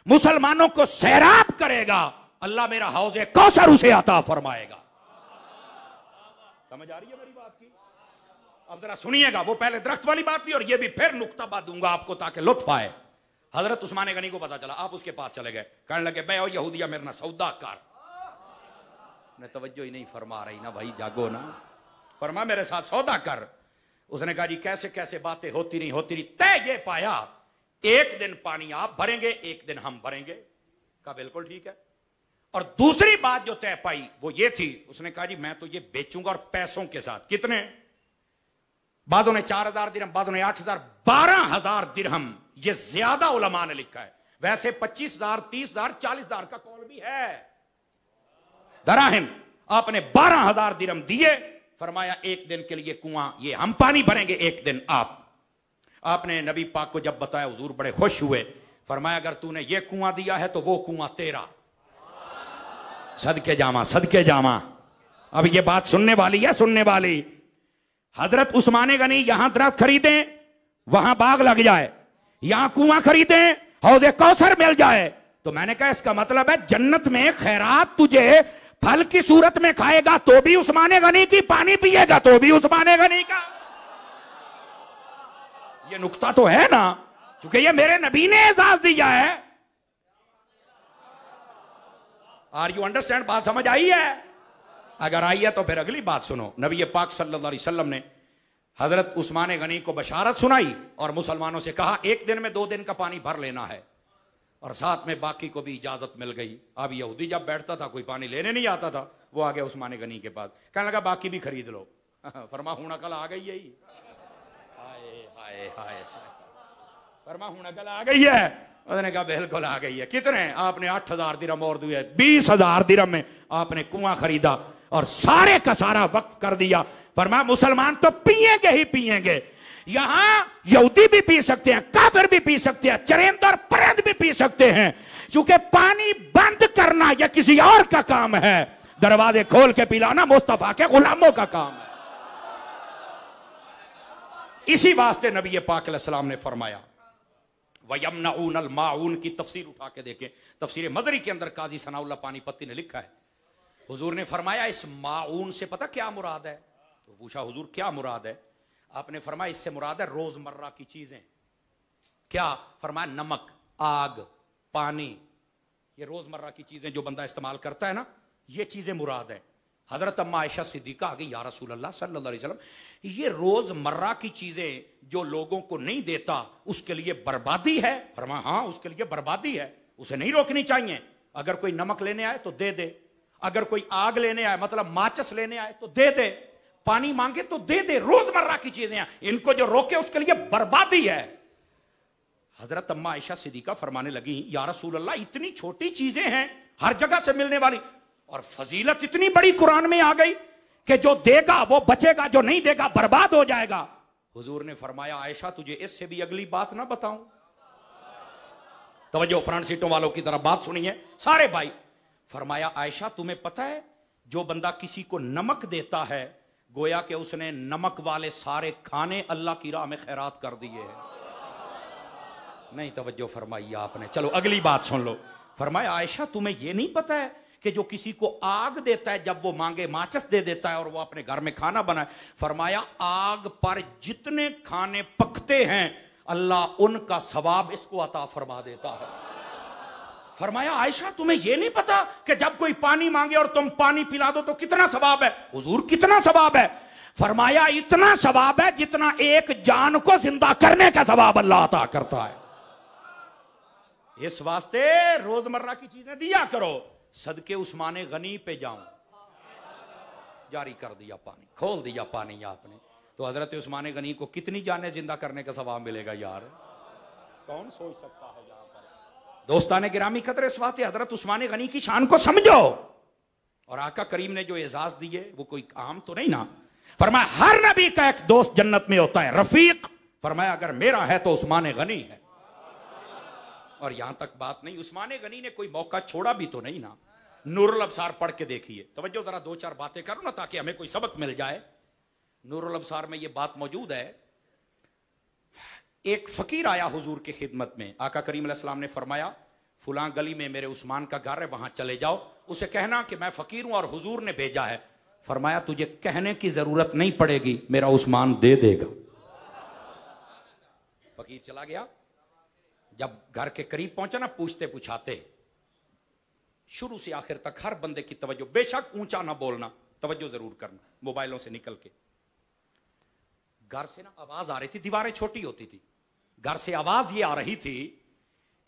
मुसलमानों को सैराब करेगा अल्लाह मेरा हौज़े कौसर उसे अता फरमाएगा। समझ आ रही है मेरी बात की? अब जरा सुनिएगा, वो पहले दरख्त वाली बात भी और ये भी फिर नुक्ता दूंगा आपको ताकि लुत्फ आए। हजरत उस्मान गनी को पता चला, आप उसके पास चले गए, कहने लगे बे ओ यहूदिया मेरे ना सौदा कर। मैं तवज्जो ही नहीं फरमा रही ना भाई, जागो ना। फरमा मेरे साथ सौदा कर। उसने कहा जी कैसे कैसे बातें होती रही। तय ये पाया एक दिन पानी आप भरेंगे, एक दिन हम भरेंगे। कहा बिल्कुल ठीक है। और दूसरी बात जो तय पाई वो ये थी, उसने कहा जी मैं तो ये बेचूंगा और पैसों के साथ। कितने? बादों ने 4000 दिरहम, बादों ने 8000, 12000 दिरहम। ये ज्यादा उलमा ने लिखा है। वैसे 25000, 30000, 40000 का कौल भी है। दराहिम आपने 12000 दिरहम दिए, फरमाया एक दिन के लिए कुआं ये हम पानी भरेंगे, एक दिन आप। आपने नबी पाक को जब बताया हुजूर बड़े खुश हुए। फरमाया अगर तूने ये कुआं दिया है तो वो कुआं तेरा। सदके जामा, सदके जामा। अब ये बात सुनने वाली है, सुनने वाली। हजरत उस्मान गनी यहां दरख्त खरीदें, वहां बाग लग जाए, यहां कुआं खरीदें, हौज़े कौसर मिल जाए। तो मैंने कहा इसका मतलब है जन्नत में खैरात तुझे फल की सूरत में खाएगा तो भी उस्मान गनी की, पानी पिएगा तो भी उस्मान गनी का। ये नुक्ता तो है ना, क्योंकि ये मेरे नबी ने एजाज दिया है। Are you understand? बात समझ आई है? अगर आई है तो फिर अगली बात सुनो। नबी पाक सल्लल्लाहु अलैहि वसल्लम ने हजरत उस्मान गनी को बशारत सुनाई और मुसलमानों से कहा 1 दिन में 2 दिन का पानी भर लेना है, और साथ में बाकी को भी इजाजत मिल गई। अब यहूदी जब बैठता था, कोई पानी लेने नहीं आता था, वो आ गया उस्मान गनी के पास, कहने लगा बाकी भी खरीद लो। फरमा हूं कल आ गई यही, हाय हाय हाय, फरमा हूं कल आ गई है। उसने कहा बिल्कुल आ गई है। कितने? आपने 8,000 दिरहम और दिए, 20,000 दिरहम में आपने कुआं खरीदा और सारे का सारा वक्फ कर दिया। फरमा मुसलमान तो पिएंगे ही पिएंगे, यहां यहूदी भी पी सकते हैं, काफिर भी पी सकते हैं, चरिंद और परिंद भी पी सकते हैं, क्योंकि पानी बंद करना यह किसी और का काम है, दरवाजे खोल के पिलाना मुस्तफा के गुलामों का काम है। इसी वास्ते नबी पाक अलैहिस्सलाम ने फरमाया वयमनऊनल माऊन की तफसीर उठा के देखें, तफसीर मदरी के अंदर काजी सनाउल्लाह पानीपत्ती ने लिखा है। हुजूर ने फरमाया इस माऊन से पता क्या मुराद है? तो पूछा हुजूर क्या मुराद है? आपने फरमाया इससे मुराद है रोजमर्रा की चीजें। क्या? फरमाया नमक, आग, पानी, ये रोजमर्रा की चीजें जो बंदा इस्तेमाल करता है ना, ये चीजें मुराद है। हजरत अम्मा आयशा सिद्दीका आ गई, या रसूल अल्लाह सल्लल्लाहु अलैहि वसल्लम, ये रोजमर्रा की चीजें जो लोगों को नहीं देता उसके लिए बर्बादी है? फरमाया हाँ, उसके लिए बर्बादी है, उसे नहीं रोकनी चाहिए। अगर कोई नमक लेने आए तो दे दे, अगर कोई आग लेने आए मतलब माचिस लेने आए तो दे दे, पानी मांगे तो दे दे, रोजमर्रा की चीजें हैं, इनको जो रोके उसके लिए बर्बादी है। हजरत अम्मा आयशा सिद्दीका फरमाने लगी या रसूल अल्लाह इतनी छोटी चीजें हैं हर जगह से मिलने वाली, और फजीलत इतनी बड़ी कुरान में आ गई कि जो देगा वो बचेगा, जो नहीं देगा बर्बाद हो जाएगा। हुजूर ने फरमाया आयशा तुझे इससे भी अगली बात ना बताऊं? तवज्जो फ्रंट सीटों वालों की तरफ बात सुनिए सारे भाई। फरमाया आयशा तुम्हें पता है जो बंदा किसी को नमक देता है गोया कि उसने नमक वाले सारे खाने अल्लाह की राह में खैरात कर दिए हैं। नहीं तवज्जो फरमाई आपने। चलो अगली बात सुन लो। फरमाया आयशा तुम्हें यह नहीं पता है कि जो किसी को आग देता है जब वो मांगे माचिस दे देता है और वो अपने घर में खाना बनाए, फरमाया आग पर जितने खाने पकते हैं अल्लाह उनका सवाब इसको अता फरमा देता है। फरमाया आयशा तुम्हें यह नहीं पता कि जब कोई पानी मांगे और तुम पानी पिला दो तो कितना सवाब है? हुजूर कितना सवाब है? फरमाया इतना सवाब है जितना एक जान को जिंदा करने का सवाब अल्लाह अता करता है। इस वास्ते रोजमर्रा की चीजें दिया करो। सदके उस्मान गनी पे जाऊं, जारी कर दिया पानी, खोल दिया पानी आपने, तो हजरत उस्मान गनी को कितनी जाने जिंदा करने का सवाब मिलेगा यार, कौन सोच सकता है। यहां पर दोस्ताने गिरामी कदर इस वास्ते हजरत उस्मान गनी की शान को समझो। और आका करीम ने जो एजाज दिए वो कोई आम तो नहीं ना। फरमाया हर नबी का एक दोस्त जन्नत में होता है, रफीक। फरमाया अगर मेरा है तो उस्मान गनी है। और यहां तक बात नहीं, उस्मान गनी ने कोई मौका छोड़ा भी तो नहीं ना। नूरुल अब्सार पढ़ के देखिए, तवज्जो जरा 2-4 बातें करो ना ताकि हमें कोई सबक मिल जाए। नूरुल अब्सार में यह बात मौजूद है। एक फकीर आया हुजूर की खिदमत में, आका करीम अलैहिस्सलाम ने फरमाया फुलां गली में मेरे उस्मान का घर है, वहां चले जाओ, उसे कहना कि मैं फकीर हूं और हुजूर ने भेजा है। फरमाया तुझे कहने की जरूरत नहीं पड़ेगी, मेरा उस्मान दे देगा। फकीर चला गया। जब घर के करीब पहुंचा ना, पूछते पूछाते शुरू से आखिर तक हर बंदे की तवज्जो, बेशक ऊंचा ना बोलना, तवज्जो जरूर करना, मोबाइलों से निकल के। घर से ना आवाज आ रही थी, दीवारें छोटी होती थी, घर से आवाज ये आ रही थी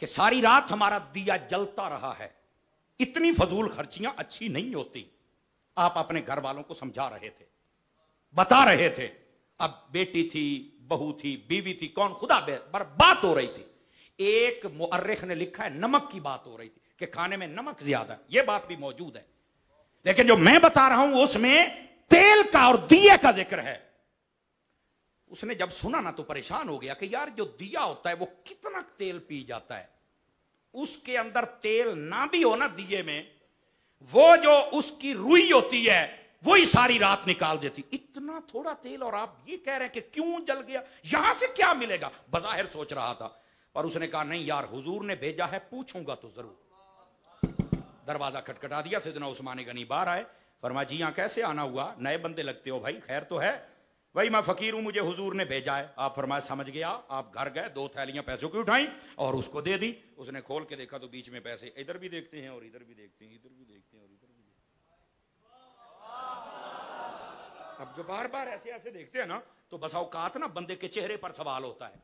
कि सारी रात हमारा दिया जलता रहा है, इतनी फजूल खर्चियां अच्छी नहीं होती। आप अपने घर वालों को समझा रहे थे, बता रहे थे। अब बेटी थी, बहू थी, बीवी थी, कौन खुदा बात हो रही थी। एक मुअर्रिख ने लिखा है नमक की बात हो रही थी कि खाने में नमक ज्यादा, यह बात भी मौजूद है, लेकिन जो मैं बता रहा हूं उसमें तेल का और दिए का जिक्र है। उसने जब सुना ना तो परेशान हो गया कि यार जो दिया होता है वो कितना तेल पी जाता है, उसके अंदर तेल ना भी हो ना दिए में, वो जो उसकी रुई होती है वही सारी रात निकाल देती। इतना थोड़ा तेल और आप ये कह रहे हैं कि क्यों जल गया, यहां से क्या मिलेगा, बज़ाहिर सोच रहा था। और उसने कहा नहीं यार हुजूर ने भेजा है, पूछूंगा तो जरूर। दरवाजा खटखटा दिया, सैयदना उस्मान गनी बाहर आए, फरमाया जी यहाँ कैसे आना हुआ, नए बंदे लगते हो भाई, खैर तो है? भाई मैं फकीर हूं, मुझे हुजूर ने भेजा है। आप फरमाया समझ गया। आप घर गए, 2 थैलियां पैसों की उठाई और उसको दे दी। उसने खोल के देखा तो बीच में पैसे, इधर भी देखते हैं और इधर भी देखते हैं, इधर भी देखते हैं और इधर भी देखते हैं। अब जो बार बार ऐसे ऐसे देखते हैं ना, तो बसा औकात ना बंदे के चेहरे पर सवाल होता है,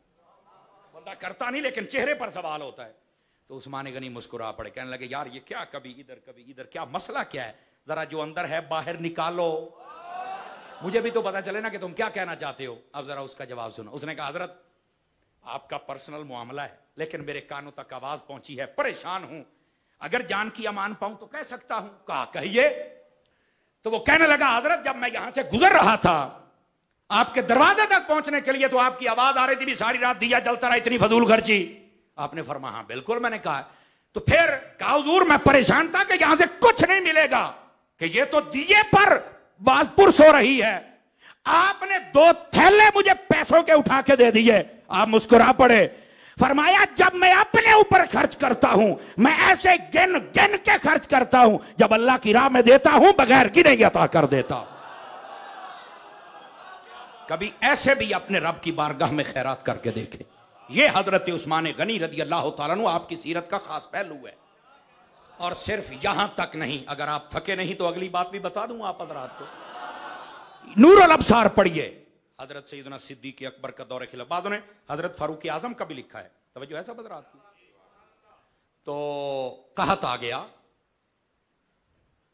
बंदा करता नहीं लेकिन चेहरे पर सवाल होता है। तो उस्मान गनी मुस्कुरा पड़े, कहने लगे यार ये क्या, कभी इधर, क्या मसला क्या है, जरा जो अंदर है बाहर निकालो, मुझे भी तो पता चले ना कि तुम क्या कहना चाहते हो। अब जरा उसका जवाब सुनो। उसने कहा हजरत आपका पर्सनल मामला है, लेकिन मेरे कानों तक आवाज पहुंची है, परेशान हूं, अगर जान की अमान पाऊं तो कह सकता हूं। कहा कहिए। तो वो कहने लगा हजरत जब मैं यहां से गुजर रहा था आपके दरवाजे तक पहुंचने के लिए, तो आपकी आवाज आ रही थी सारी रात दिया जलता रहा, इतनी फजूल खर्ची। आपने फरमाया हाँ बिल्कुल। मैंने कहा तो फिर कहा हुजूर मैं परेशान था कि यहां से कुछ नहीं मिलेगा, कि ये तो दिए पर बाजपुर सो रही है, आपने 2 थैले मुझे पैसों के उठा के दे दिए। आप मुस्कुरा पड़े। फरमाया जब मैं अपने ऊपर खर्च करता हूं, मैं ऐसे गिन गिन के खर्च करता हूं, जब अल्लाह की राह में देता हूं बगैर गिने अता कर देता। कभी ऐसे भी अपने रब की बारगाह में खैरात करके देखे। ये हजरत उस्मान गनी रदी अल्लाह तआला अन्हु आपकी सीरत का खास पहलू है। और सिर्फ यहां तक नहीं, अगर आप थके नहीं तो अगली बात भी बता दूं आप हजरात को। नूरुल अब्सार पढ़िए, हजरत सैयदना सिद्दीक अकबर का दौरे खिलाफ, बाद में हजरत फारूक आजम का भी लिखा है, तवज्जो है सब हजरात की। तो कहत आ गया,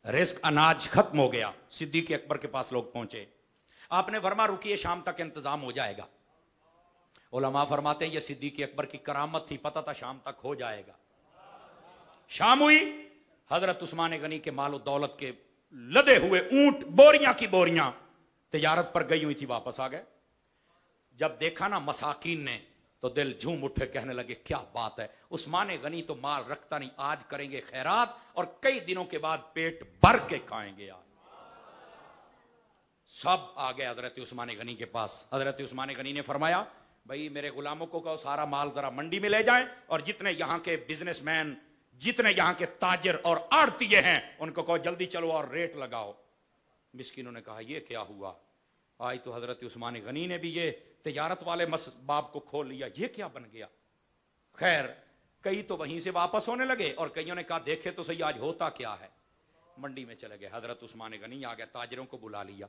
रिस्क अनाज खत्म हो गया, सिद्दीक अकबर के पास लोग पहुंचे। आपने फरमाया रुकिए शाम तक इंतजाम हो जाएगा। उलमा फरमाते हैं ये सिद्दीक अकबर की करामत थी, पता था शाम तक हो जाएगा। शाम हुई, हजरत उस्मान गनी के मालो दौलत के लदे हुए ऊंट बोरियां की बोरियां तिजारत पर गई हुई थी, वापस आ गए। जब देखा ना मसाकीन ने तो दिल झूम उठे, कहने लगे क्या बात है, उस्मान गनी तो माल रखता नहीं, आज करेंगे खैरात और कई दिनों के बाद पेट भर के खाएंगे। आज सब आ गए हजरत उस्मान गनी के पास। हजरत उस्मान गनी ने फरमाया भाई मेरे गुलामों को कहो सारा माल जरा मंडी में ले जाएं, और जितने यहां के बिजनेसमैन, जितने यहां के ताजिर और आड़तीये हैं उनको कहो जल्दी चलो और रेट लगाओ। मिस्किनों ने कहा ये क्या हुआ, आज तो हजरत उस्मान गनी ने भी ये तिजारत वाले बाब को खोल लिया, ये क्या बन गया। खैर कई तो वहीं से वापस होने लगे और कईयों ने कहा देखे तो सही आज होता क्या है। मंडी में चले गए, हजरत उस्मान गनी आ गया, ताजिरों को बुला लिया,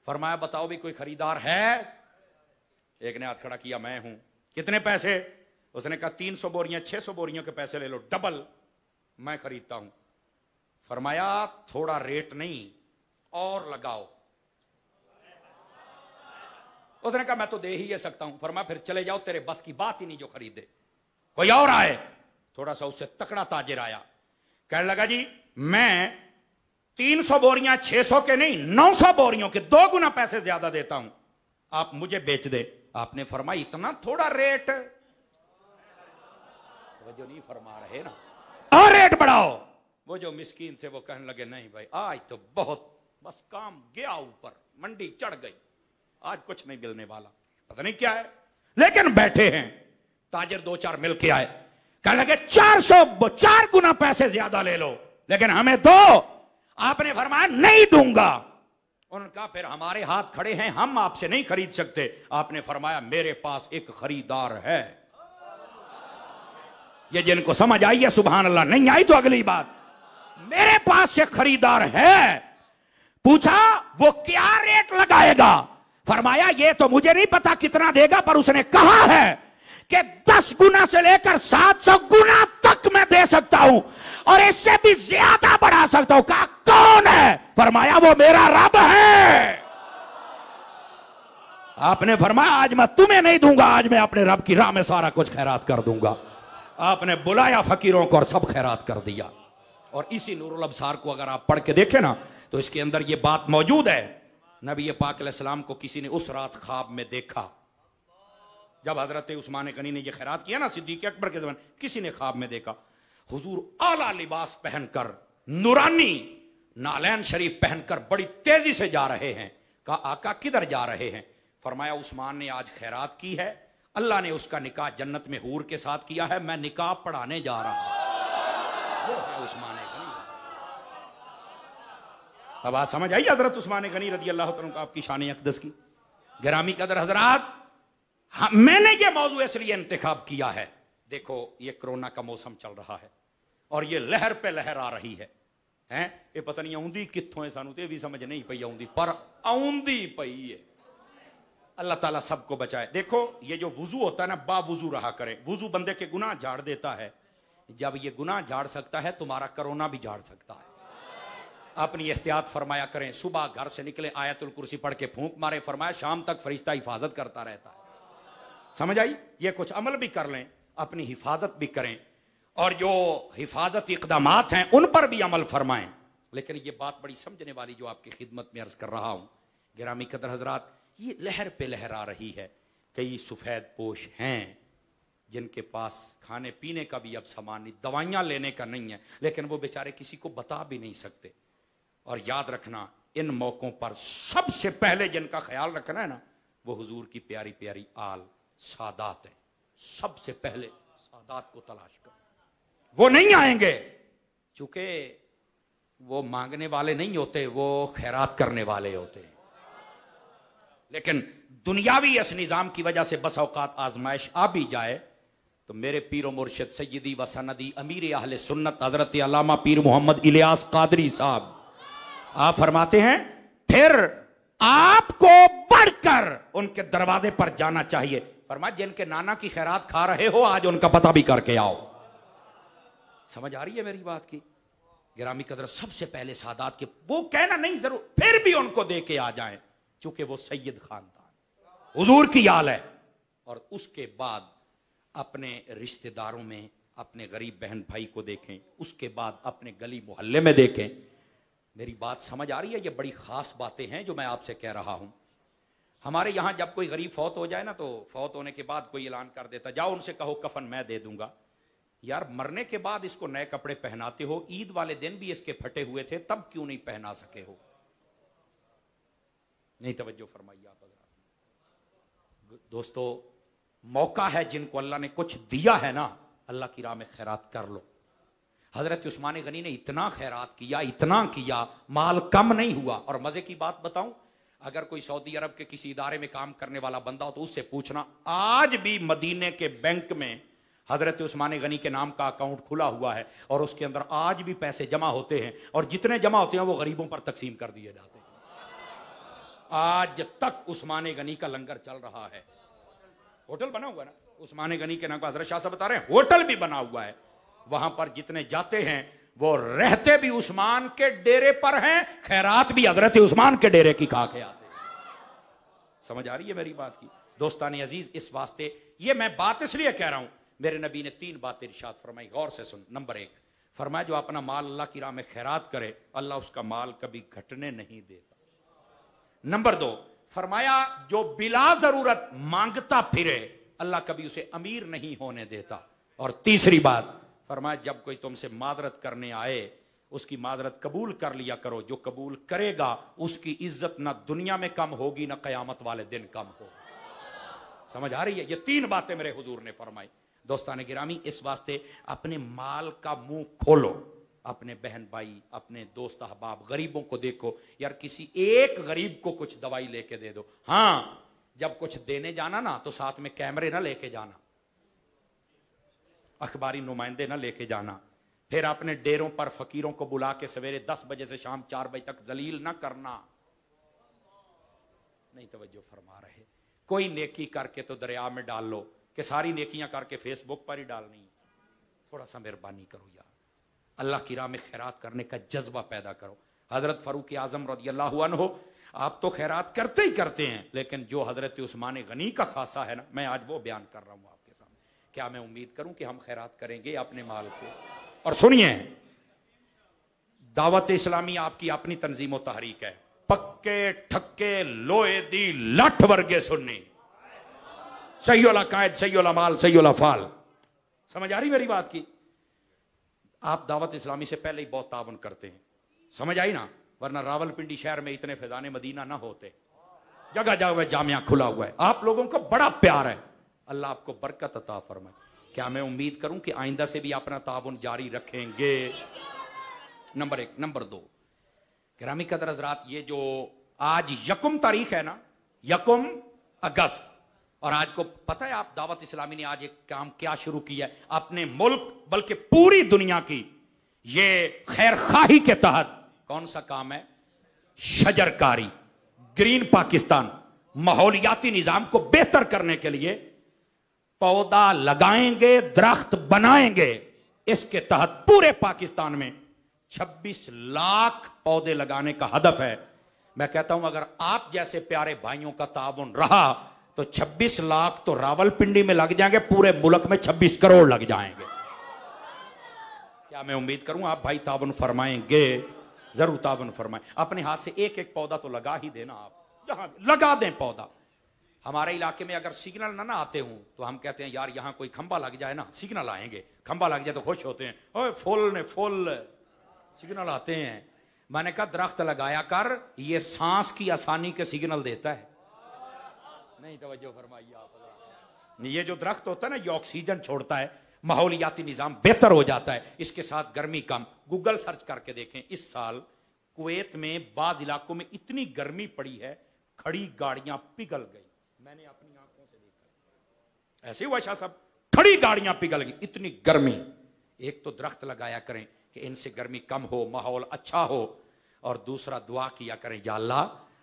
फरमाया बताओ भी कोई खरीदार है। एक ने हाथ खड़ा किया, मैं हूं। कितने पैसे? उसने कहा 300 बोरियां, 600 बोरियों के पैसे ले लो, डबल मैं खरीदता हूं। फरमाया थोड़ा रेट नहीं और लगाओ। उसने कहा मैं तो दे ही ये सकता हूं। फरमाया फिर चले जाओ, तेरे बस की बात ही नहीं जो खरीदे। कोई और आए, थोड़ा सा उससे तकड़ा ताजिर आया, कहने लगा जी मैं 300 बोरियां 600 के नहीं 900 बोरियों के 2 गुना पैसे ज्यादा देता हूं, आप मुझे बेच दे। आपने फरमाया इतना थोड़ा रेट, जो नहीं फरमा रहे ना, और रेट बढ़ाओ। वो जो मिस्कीन थे वो कहने लगे नहीं भाई आज तो बहुत, बस काम गया ऊपर, मंडी चढ़ गई, आज कुछ नहीं मिलने वाला, पता नहीं क्या है। लेकिन बैठे हैं, ताजिर 2-4 मिल के आए, कहने लगे 4 गुना पैसे ज्यादा ले लो लेकिन हमें दो। आपने फरमाया नहीं दूंगा। उन्होंने कहा फिर हमारे हाथ खड़े हैं, हम आपसे नहीं खरीद सकते। आपने फरमाया मेरे पास एक खरीदार है। ये जिनको समझ आई है सुभान अल्लाह, नहीं आई तो अगली बात। मेरे पास एक खरीदार है। पूछा वो क्या रेट लगाएगा? फरमाया ये तो मुझे नहीं पता कितना देगा, पर उसने कहा है कि 10 गुना से लेकर 700 गुना तक मैं दे सकता हूं और इससे भी ज्यादा बढ़ा सकता हूं। कहा कौन है? फरमाया वो मेरा रब है। आपने फरमाया आज मैं तुम्हें नहीं दूंगा, आज मैं अपने रब की राह में सारा कुछ खैरात कर दूंगा। आपने बुलाया फकीरों को और सब खैरात कर दिया। और इसी नूरुल अब्सार को अगर आप पढ़ के देखें ना तो इसके अंदर यह बात मौजूद है। नबी पाक अलैहिस्सलाम को किसी ने उस रात ख्वाब में देखा, जब हजरत उस्मान गनी ने यह खैरात किया ना सिद्दीक अकबर के ज़माने, किसी ने ख्वाब में देखा हुजूर आला लिबास पहनकर, नूरानी नालैन शरीफ पहनकर बड़ी तेजी से जा रहे हैं। कहा आका किधर जा रहे हैं? फरमाया उस्मान ने आज खैरात की है, अल्लाह ने उसका निकाह जन्नत में हूर के साथ किया है, मैं निकाह पढ़ाने जा रहा हूं। वो है उस्मान गनी। अब बात समझ आई हजरत उस्मान गनी रजी अल्लाह तआला को, आपकी शान अक़दस की। गिरामी कदर हजरात, हाँ, मैंने ये मौजू इसलिए इंतखाब किया है, देखो ये कोरोना का मौसम चल रहा है और ये लहर पे लहर आ रही है, हैं? ये पता नहीं आउंदी कित्थों है, सानू ते भी समझ नहीं पई आउंदी, पर आउंदी पई है। अल्लाह ताला सबको बचाए। देखो ये जो वुजू होता है ना, बावुजू रहा करे। वुजू बंदे के गुनाह झाड़ देता है, जब ये गुनाह झाड़ सकता है तुम्हारा कोरोना भी झाड़ सकता है। अपनी एहतियात फरमाया करें, सुबह घर से निकले आयतुल कुर्सी पढ़ के फूंक मारे, फरमाया शाम तक फरिश्ता हिफाजत करता रहता है। समझ आई? ये कुछ अमल भी कर लें, अपनी हिफाजत भी करें, और जो हिफाजत इक़दामात हैं उन पर भी अमल फरमाएं। लेकिन ये बात बड़ी समझने वाली जो आपकी खिदमत में अर्ज कर रहा हूं, गिरामी कदर हजरात, ये लहर पे लहर आ रही है। कई सफेद पोश हैं जिनके पास खाने पीने का भी अब सामान नहीं, दवाइयां लेने का नहीं है, लेकिन वो बेचारे किसी को बता भी नहीं सकते। और याद रखना, इन मौकों पर सबसे पहले जिनका ख्याल रखना है ना, वो हुजूर की प्यारी प्यारी आल सादात है। सबसे पहले सादात को तलाश करो, वो नहीं आएंगे, चूंकि वो मांगने वाले नहीं होते, वो खैरात करने वाले होते हैं। लेकिन दुनियावी इस निजाम की वजह से बस औकात आजमाइश आ भी जाए, तो मेरे पीरो मुर्शिद सैयदी व सनदी अमीर अहले सुन्नत हजरत अल्लामा पीर मोहम्मद इलियास कादरी साहब, आप फरमाते हैं फिर आपको बढ़कर उनके दरवाजे पर जाना चाहिए। फरमाया जिनके नाना की खैरात खा रहे हो, आज उनका पता भी करके आओ। समझ आ रही है मेरी बात की? गिरामी कदर, सबसे पहले सादात के, वो कहना नहीं जरूर, फिर भी उनको दे के आ जाएं, चूंकि वो सैयद खानदान हुजूर की आल है। और उसके बाद अपने रिश्तेदारों में अपने गरीब बहन भाई को देखें, उसके बाद अपने गली मोहल्ले में देखें। मेरी बात समझ आ रही है? ये बड़ी खास बातें हैं जो मैं आपसे कह रहा हूं। हमारे यहां जब कोई गरीब फौत हो जाए ना, तो फौत होने के बाद कोई ऐलान कर देता, जाओ उनसे कहो कफन मैं दे दूंगा। यार मरने के बाद इसको नए कपड़े पहनाते हो, ईद वाले दिन भी इसके फटे हुए थे, तब क्यों नहीं पहना सके हो? नहीं तवज्जो फरमाइए आप हज़रात। दोस्तों, मौका है, जिनको अल्लाह ने कुछ दिया है ना, अल्लाह की राह में खैरात कर लो। हजरत उस्मान गनी ने इतना खैरात किया, इतना किया, माल कम नहीं हुआ। और मजे की बात बताऊं, अगर कोई सऊदी अरब के किसी इदारे में काम करने वाला बंदा हो तो उससे पूछना, आज भी मदीने के बैंक में हजरत उस्मान गनी के नाम का अकाउंट खुला हुआ है और उसके अंदर आज भी पैसे जमा होते हैं, और जितने जमा होते हैं वो गरीबों पर तकसीम कर दिए जाते हैं। आज तक उस्मान गनी का लंगर चल रहा है। होटल बना हुआ है ना उस्मान गनी के नाम का, हजरत शाह साहब बता रहे हैं, होटल भी बना हुआ है। वहां पर जितने जाते हैं वो रहते भी उस्मान के डेरे पर हैं, खैरात भी हजरत उस्मान के डेरे की खा के आते हैं। समझ आ रही है मेरी बात की? दोस्तानी अजीज, इस वास्ते ये मैं बात इसलिए कह रहा हूं, मेरे नबी ने 3 बातें इरशाद फरमाई, गौर से सुन। नंबर 1, फरमाया जो अपना माल अल्लाह की राह में खैरात करे, अल्लाह उसका माल कभी घटने नहीं देता। नंबर 2, फरमाया जो बिला जरूरत मांगता फिरे, अल्लाह कभी उसे अमीर नहीं होने देता। और तीसरी बात फरमाया, जब कोई तुमसे मादरत करने आए, उसकी मादरत कबूल कर लिया करो। जो कबूल करेगा उसकी इज्जत ना दुनिया में कम होगी, ना कयामत वाले दिन कम होगी। समझ आ रही है? ये 3 बातें मेरे हुजूर ने फरमाई। दोस्तान गिरामी, इस वास्ते अपने माल का मुंह खोलो, अपने बहन भाई, अपने दोस्त अहबाब, गरीबों को देखो। यार किसी एक गरीब को कुछ दवाई लेके दे दो। हाँ, जब कुछ देने जाना ना, तो साथ में कैमरे ना लेके जाना, अखबारी नुमाइंदे ना लेके जाना। फिर अपने डेरों पर फकीरों को बुला के सवेरे 10 बजे से शाम 4 बजे तक जलील ना करना। नहीं तवज्जो फरमा रहे? कोई नेकी करके तो दरिया में डाल लो, कि सारी नेकियां करके फेसबुक पर ही डालनी। थोड़ा सा मेहरबानी करो यार, अल्लाह की राह में खैरात करने का जज्बा पैदा करो। हजरत फारूक आजम रज़ी अल्लाहु अन्हु, आप तो खैरात करते ही करते हैं, लेकिन जो हजरत उस्मान गनी का खासा है ना, मैं आज वो बयान कर रहा हूं आपके सामने। क्या मैं उम्मीद करूं कि हम खैरात करेंगे अपने माल को? और सुनिए, दावत इस्लामी आपकी अपनी तंजीम व तहरीक है, पक्के ठक्के लोहे दी लठ वर्गे सुन्नी, सहीउल अकायद, सहीउल अमाल, सहीउल अफाल। समझ आ रही मेरी बात की? आप दावत इस्लामी से पहले ही बहुत तावन करते हैं, समझ आई ना? वरना रावलपिंडी शहर में इतने फैजाने मदीना ना होते। जगह जगह जामिया खुला हुआ है, आप लोगों को बड़ा प्यार है, अल्लाह आपको बरकत अता फरमाए। क्या मैं उम्मीद करूं कि आइंदा से भी अपना ताउन जारी रखेंगे? नंबर 1। नंबर 2, गिरामी कदर हजरात, ये जो आज यकुम तारीख है ना, यकुम अगस्त, और आज को पता है आप दावत इस्लामी ने आज एक काम क्या शुरू किया है अपने मुल्क बल्कि पूरी दुनिया की, ये खैर खाही के तहत कौन सा काम है? शजरकारी, ग्रीन पाकिस्तान, माहौलियाती निजाम को बेहतर करने के लिए पौधा लगाएंगे, दरख्त बनाएंगे। इसके तहत पूरे पाकिस्तान में 26 लाख पौधे लगाने का हदफ है। मैं कहता हूं अगर आप जैसे प्यारे भाइयों का ताउन रहा तो 26 लाख तो रावलपिंडी में लग जाएंगे, पूरे मुल्क में 26 करोड़ लग जाएंगे। क्या मैं उम्मीद करूं आप भाई ताउन फरमाएंगे? जरूर ताउन फरमाएं। अपने हाथ से एक एक पौधा तो लगा ही देना, आप जहां लगा दें पौधा। हमारे इलाके में अगर सिग्नल ना आते हों तो हम कहते हैं यार यहां कोई खंबा लग जाए ना, सिग्नल आएंगे, खंबा लग जाए तो खुश होते हैं, ओए फुल ने फुल सिग्नल आते हैं। मैंने कहा दरख्त लगाया कर, ये सांस की आसानी के सिग्नल देता है। नहीं तवज्जो फरमाइए आप। ये जो दरख्त होता है ना, ये ऑक्सीजन छोड़ता है, माहौलियाती निजाम बेहतर हो जाता है, इसके साथ गर्मी कम। गूगल सर्च करके देखें, इस साल कुवैत में बाद इलाकों में इतनी गर्मी पड़ी है, खड़ी गाड़ियां पिघल गई। मैंने अपनी आंखों से देखा, ऐसे हुआ शाह साहब, खड़ी गाड़ियां पिघल गई, इतनी गर्मी। एक तो दरख्त लगाया करें कि इनसे गर्मी कम हो, माहौल अच्छा हो, और दूसरा दुआ किया करें, या अल्लाह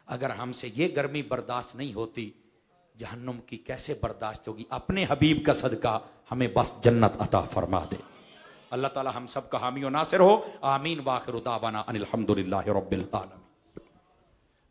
अगर हमसे ये गर्मी बर्दाश्त नहीं होती, जहन्नुम की कैसे बर्दाश्त होगी? अपने हबीब का सदका हमें बस जन्नत अता फरमा दे। अल्लाह ताला हम सब का हामी और नासिर हो। आमीन। वाखिर दावाना अनिल हम्दुलिल्लाहि रब्बिल आलमीन।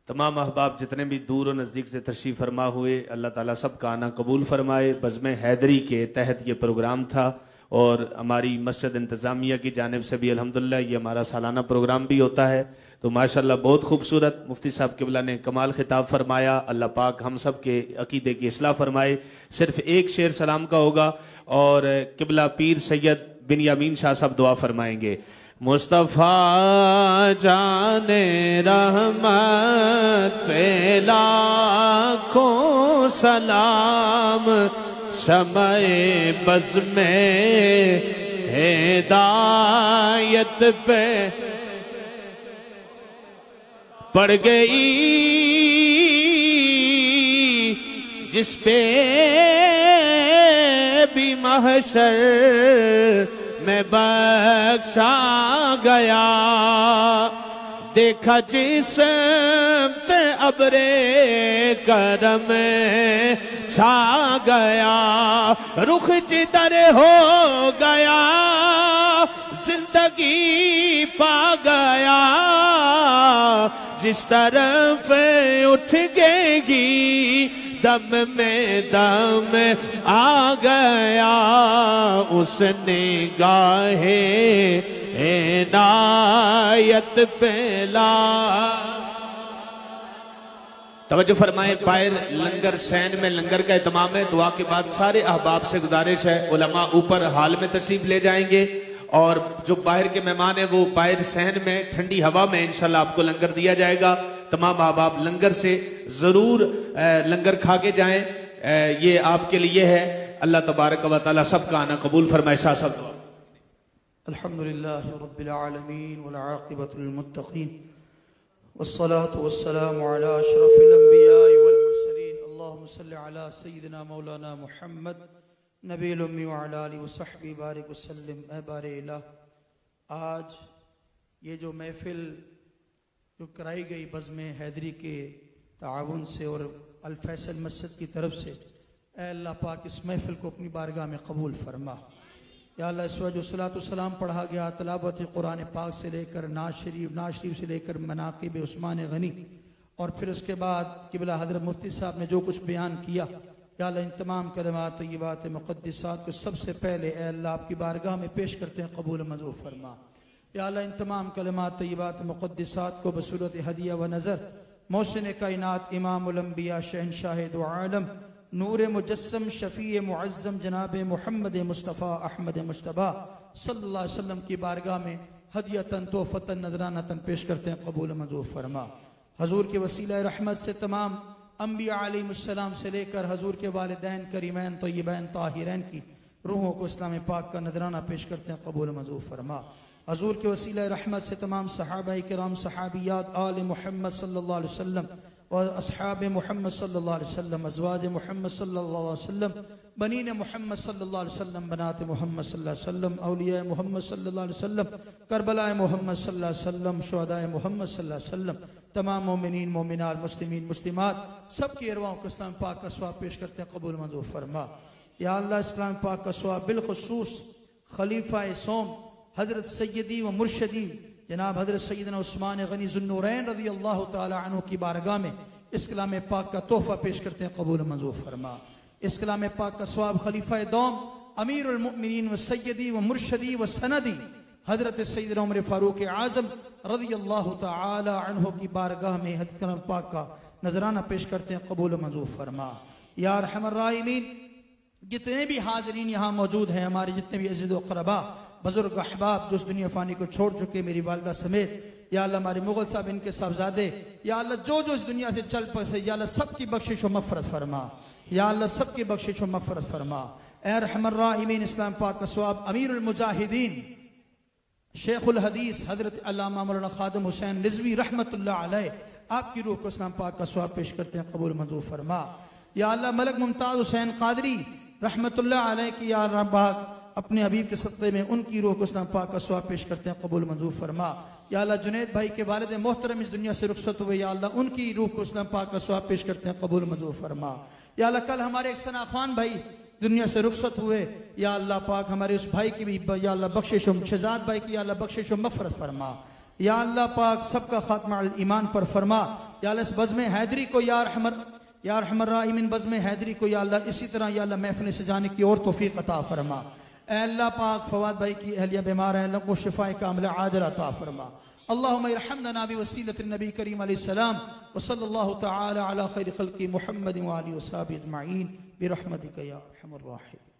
तमाम अहबाब जितने भी दूर और नज़दीक से तशरीफ़ फरमा हुए, अल्लाह ताला सब का आना कबूल फरमाए। बज़्म हैदरी के तहत ये प्रोग्राम था और हमारी मस्जिद इंतज़ामिया की जानिब से भी अल्हम्दुलिल्लाह ये हमारा सालाना प्रोग्राम भी होता है। तो माशाल्लाह बहुत खूबसूरत मुफ्ती साहब किबला ने कमाल खिताब फरमाया। अल्लाह पाक हम सब के अकीदे की इस्लाह फरमाए। सिर्फ एक शेर सलाम का होगा और किबला पीर सैयद बिन यामीन शाह साहब दुआ फरमाएंगे। मुस्तफ़ा जाने रहमत पे लाखों सलाम, शमए बज़ में हिदायत पे पड़ गई, जिस पे भी महशर में बख्शा गया। देखा जिस पे अबरे करम छा गया, रुख जिधर हो गया जिंदगी पा गया। जिस तरफ उठ गएगी दम में दम आ गया, उस निगाहे इनायत पे ला। तवज्जो फरमाए, बाहर लंगर सैन में लंगर का इत्माम है। दुआ के बाद सारे अहबाब से गुजारिश है, उलमा ऊपर हाल में तशरीफ ले जाएंगे और जो बाहर के मेहमान है वो बाहर सहन में ठंडी हवा में इंशाल्लाह आपको लंगर दिया जाएगा। तमाम अहबाब लंगर से जरूर लंगर खा के जाएं, ये आपके लिए है। अल्लाह तबारक व तआला सबका आना कबूल फरमाए। शाह साहब। अल्हम्दुलिल्लाहि रब्बिल आलमीन वल आक़िबतुल मुत्तक़ीन वस्सलातु वस्सलामु अला अशरफिल अंबिया वल मुरसलीन। अल्लाहुम्मा सल्लि अला सय्यिदिना मौलाना मुहम्मद नबील उम्मी व अला आलिहि व सहबिहि बारिक वसल्लम। ए बारे इलाह, आज ये जो महफिल जो कराई गई बज़्म हैदरी के ताउन से और अल फैसल मस्जिद की तरफ से, ए अल्लाह पाक इस महफिल को अपनी बारगाह में कबूल फरमा। या अल्लाह, इस वजह सलातो सलाम पढ़ा गया, तलावत कुरान पाक से लेकर नाज शरीफ से लेकर मनाक़िब उस्मान गनी, और फिर उसके बाद किबला हज़रत मुफ्ती साहब ने जो कुछ बयान किया, या अल्लाह इन तमाम कलमात तय्यबात मुक़द्दिसात को सबसे पहले ए अल्लाह आपकी बारगाह में पेश करते हैं, कबूल मंजूर फरमा। या अल्लाह इन तमाम कलमात तय्यबात मुक़द्दिसात को बसूरत हदिया व नज़र मोहसिन कायनात इमामुल अंबिया शहंशाह दो आलम नूर मुजस्सम शफ़ी मुअज़्ज़म जनाब मोहम्मद मुस्तफ़ा अहमद मुश्तबा सल्लल्लाहु अलैहि वसल्लम की बारगाह में हदियतन तोहफ़तन नज़रानतन पेश करते हैं, कबूल मंजूर फरमा। हजूर के वसीला रहमत से तमाम अंबिया अलैहिमुस्सलाम से लेकर हजूर के वालिदैन करीमैन तय्यबैन ताहिरैन की रूहों को इस्लाम पाक का नजराना पेश करते हैं, कबूल मंजूर फरमा। हजूर के वसीला रहमत से तमाम सहाबा किराम सहाबियात आल मोहम्मद सल्लल्लाहु अलैहि वसल्लम और अस्हाब मोहम्मद सल्लल्लाहु अलैहि वसल्लम अज़वाज मोहम्मद सल्लल्लाहु अलैहि वसल्लम बनीन मोहम्मद सल्लल्लाहु अलैहि वसल्लम बनात मोहम्मद सल्लल्लाहु अलैहि वसल्लम औलिया मोहम्मद सल्लल्लाहु अलैहि वसल्लम करबला मोहम्मद सल्लल्लाहु अलैहि वसल्लम शुहदा मोहम्मद सल्लल्लाहु अलैहि वसल्लम तमाम मोमिनीन मोमिनात मुस्लिमीन मुस्लिमात सबकी अरवाहों को इस्लाम पाक का सवाब पेश करते हैं, कबूल मंजूर फरमा। या अल्लाह इस्लाम पाक का सवाब बिलखुसूस खलीफा सोम हजरत सैयदी व मुर्शदी जनाब हजरत सैयदना उस्मान गनी ज़ुन्नूरैन रज़ी अल्लाह तआला अन्हु की बारगाह में इस कलाम पाक का तोहफा पेश करते हैं, कबूल मंजूर फरमा। इस कलाम पाक का सवाब खलीफा दोम अमीरुल मुमिनीन व सैयदी व मुर्शदी व सनदी हजरत सैयदना उमर फारूक आज़म रज़ी अल्लाह तआला अन्हु की बारगाह में हज कलाम पाक का नजराना पेश करते हैं, कबूल मंजूर फरमा। या रहमर राहिमीन, जितने भी हाज़रीन यहाँ मौजूद हैं, हमारे जितने भी अज़ीज़ व क़रबा बुजुर्ग अहबाब जो इस दुनिया फानी को छोड़ चुके, मेरी वालिदा समेत, या अल्लाह हमारे मुगल साहब इनके साहबजादे, या अल्लाह जो जो इस दुनिया से चल पसे, या अल्लाह सबकी बख्शिश व मग़फ़िरत फरमा, या अल्लाह सबकी बख्शिश व मग़फ़िरत फरमा। ए रहमर राहिमीन, इस्लाम पाक का सवाब अमीरुल मुजाहिदीन शेखुल हदीस हजरत अल्लामा मौलाना खादिम हुसैन रिज़वी रहमतुल्लाह अलैह आपकी रूह को इस्लाम पाक का सवाब पेश करते हैं, कबूल मंजूर फरमा। या अल्लाह मलक मुमताज़ हुसैन कादरी रहमतुल्लाह अलैह की या रब अपने हबीब के सत्ते में उनकी रूह को इस्लाम पाक का सवाब पेश करते हैं, कबूल मंजूर फरमा। या अल्लाह जुनैद भाई के वालिद मोहतरम इस दुनिया से रुखसत हुए, या अल्लाह उनकी रूह को इस्लाम पाक का सवाब पेश करते हैं, कबूल मंजूर फरमा। या अल्लाह कल हमारे एक सना खान भाई दुनिया से रुखसत हुए, या अल्लाह पाक हमारे उस भाई की भी या अल्लाह बख्शिश शहजाद भाई की या अल्लाह बख्शिश मग़फ़िरत फरमा। या अल्लाह पाक सबका खात्मा अल ईमान पर फरमा। या अल्लाह इस बज़्म हैदरी को या रहमर राहिमीन बज़्म हैदरी को या अल्लाह इसी तरह या अल्लाह महफ़िल सजाने की और तौफीक अता फरमा। ऐ अल्लाह पाक फवाद भाई की अहलिया बीमार है, अल्लाह को शिफाए कामिला आजिला अता फरमा। अल्लाहुम्मा इरहमना बिवसीलतिन नबी करीम अलैहिस्सलाम व सल्लल्लाहु तआला अला खैरि खल्क़ि मुहम्मद व आलिहि व सहाबिहि अजमईन बिरहमतिका या अरहमर राहिमीन।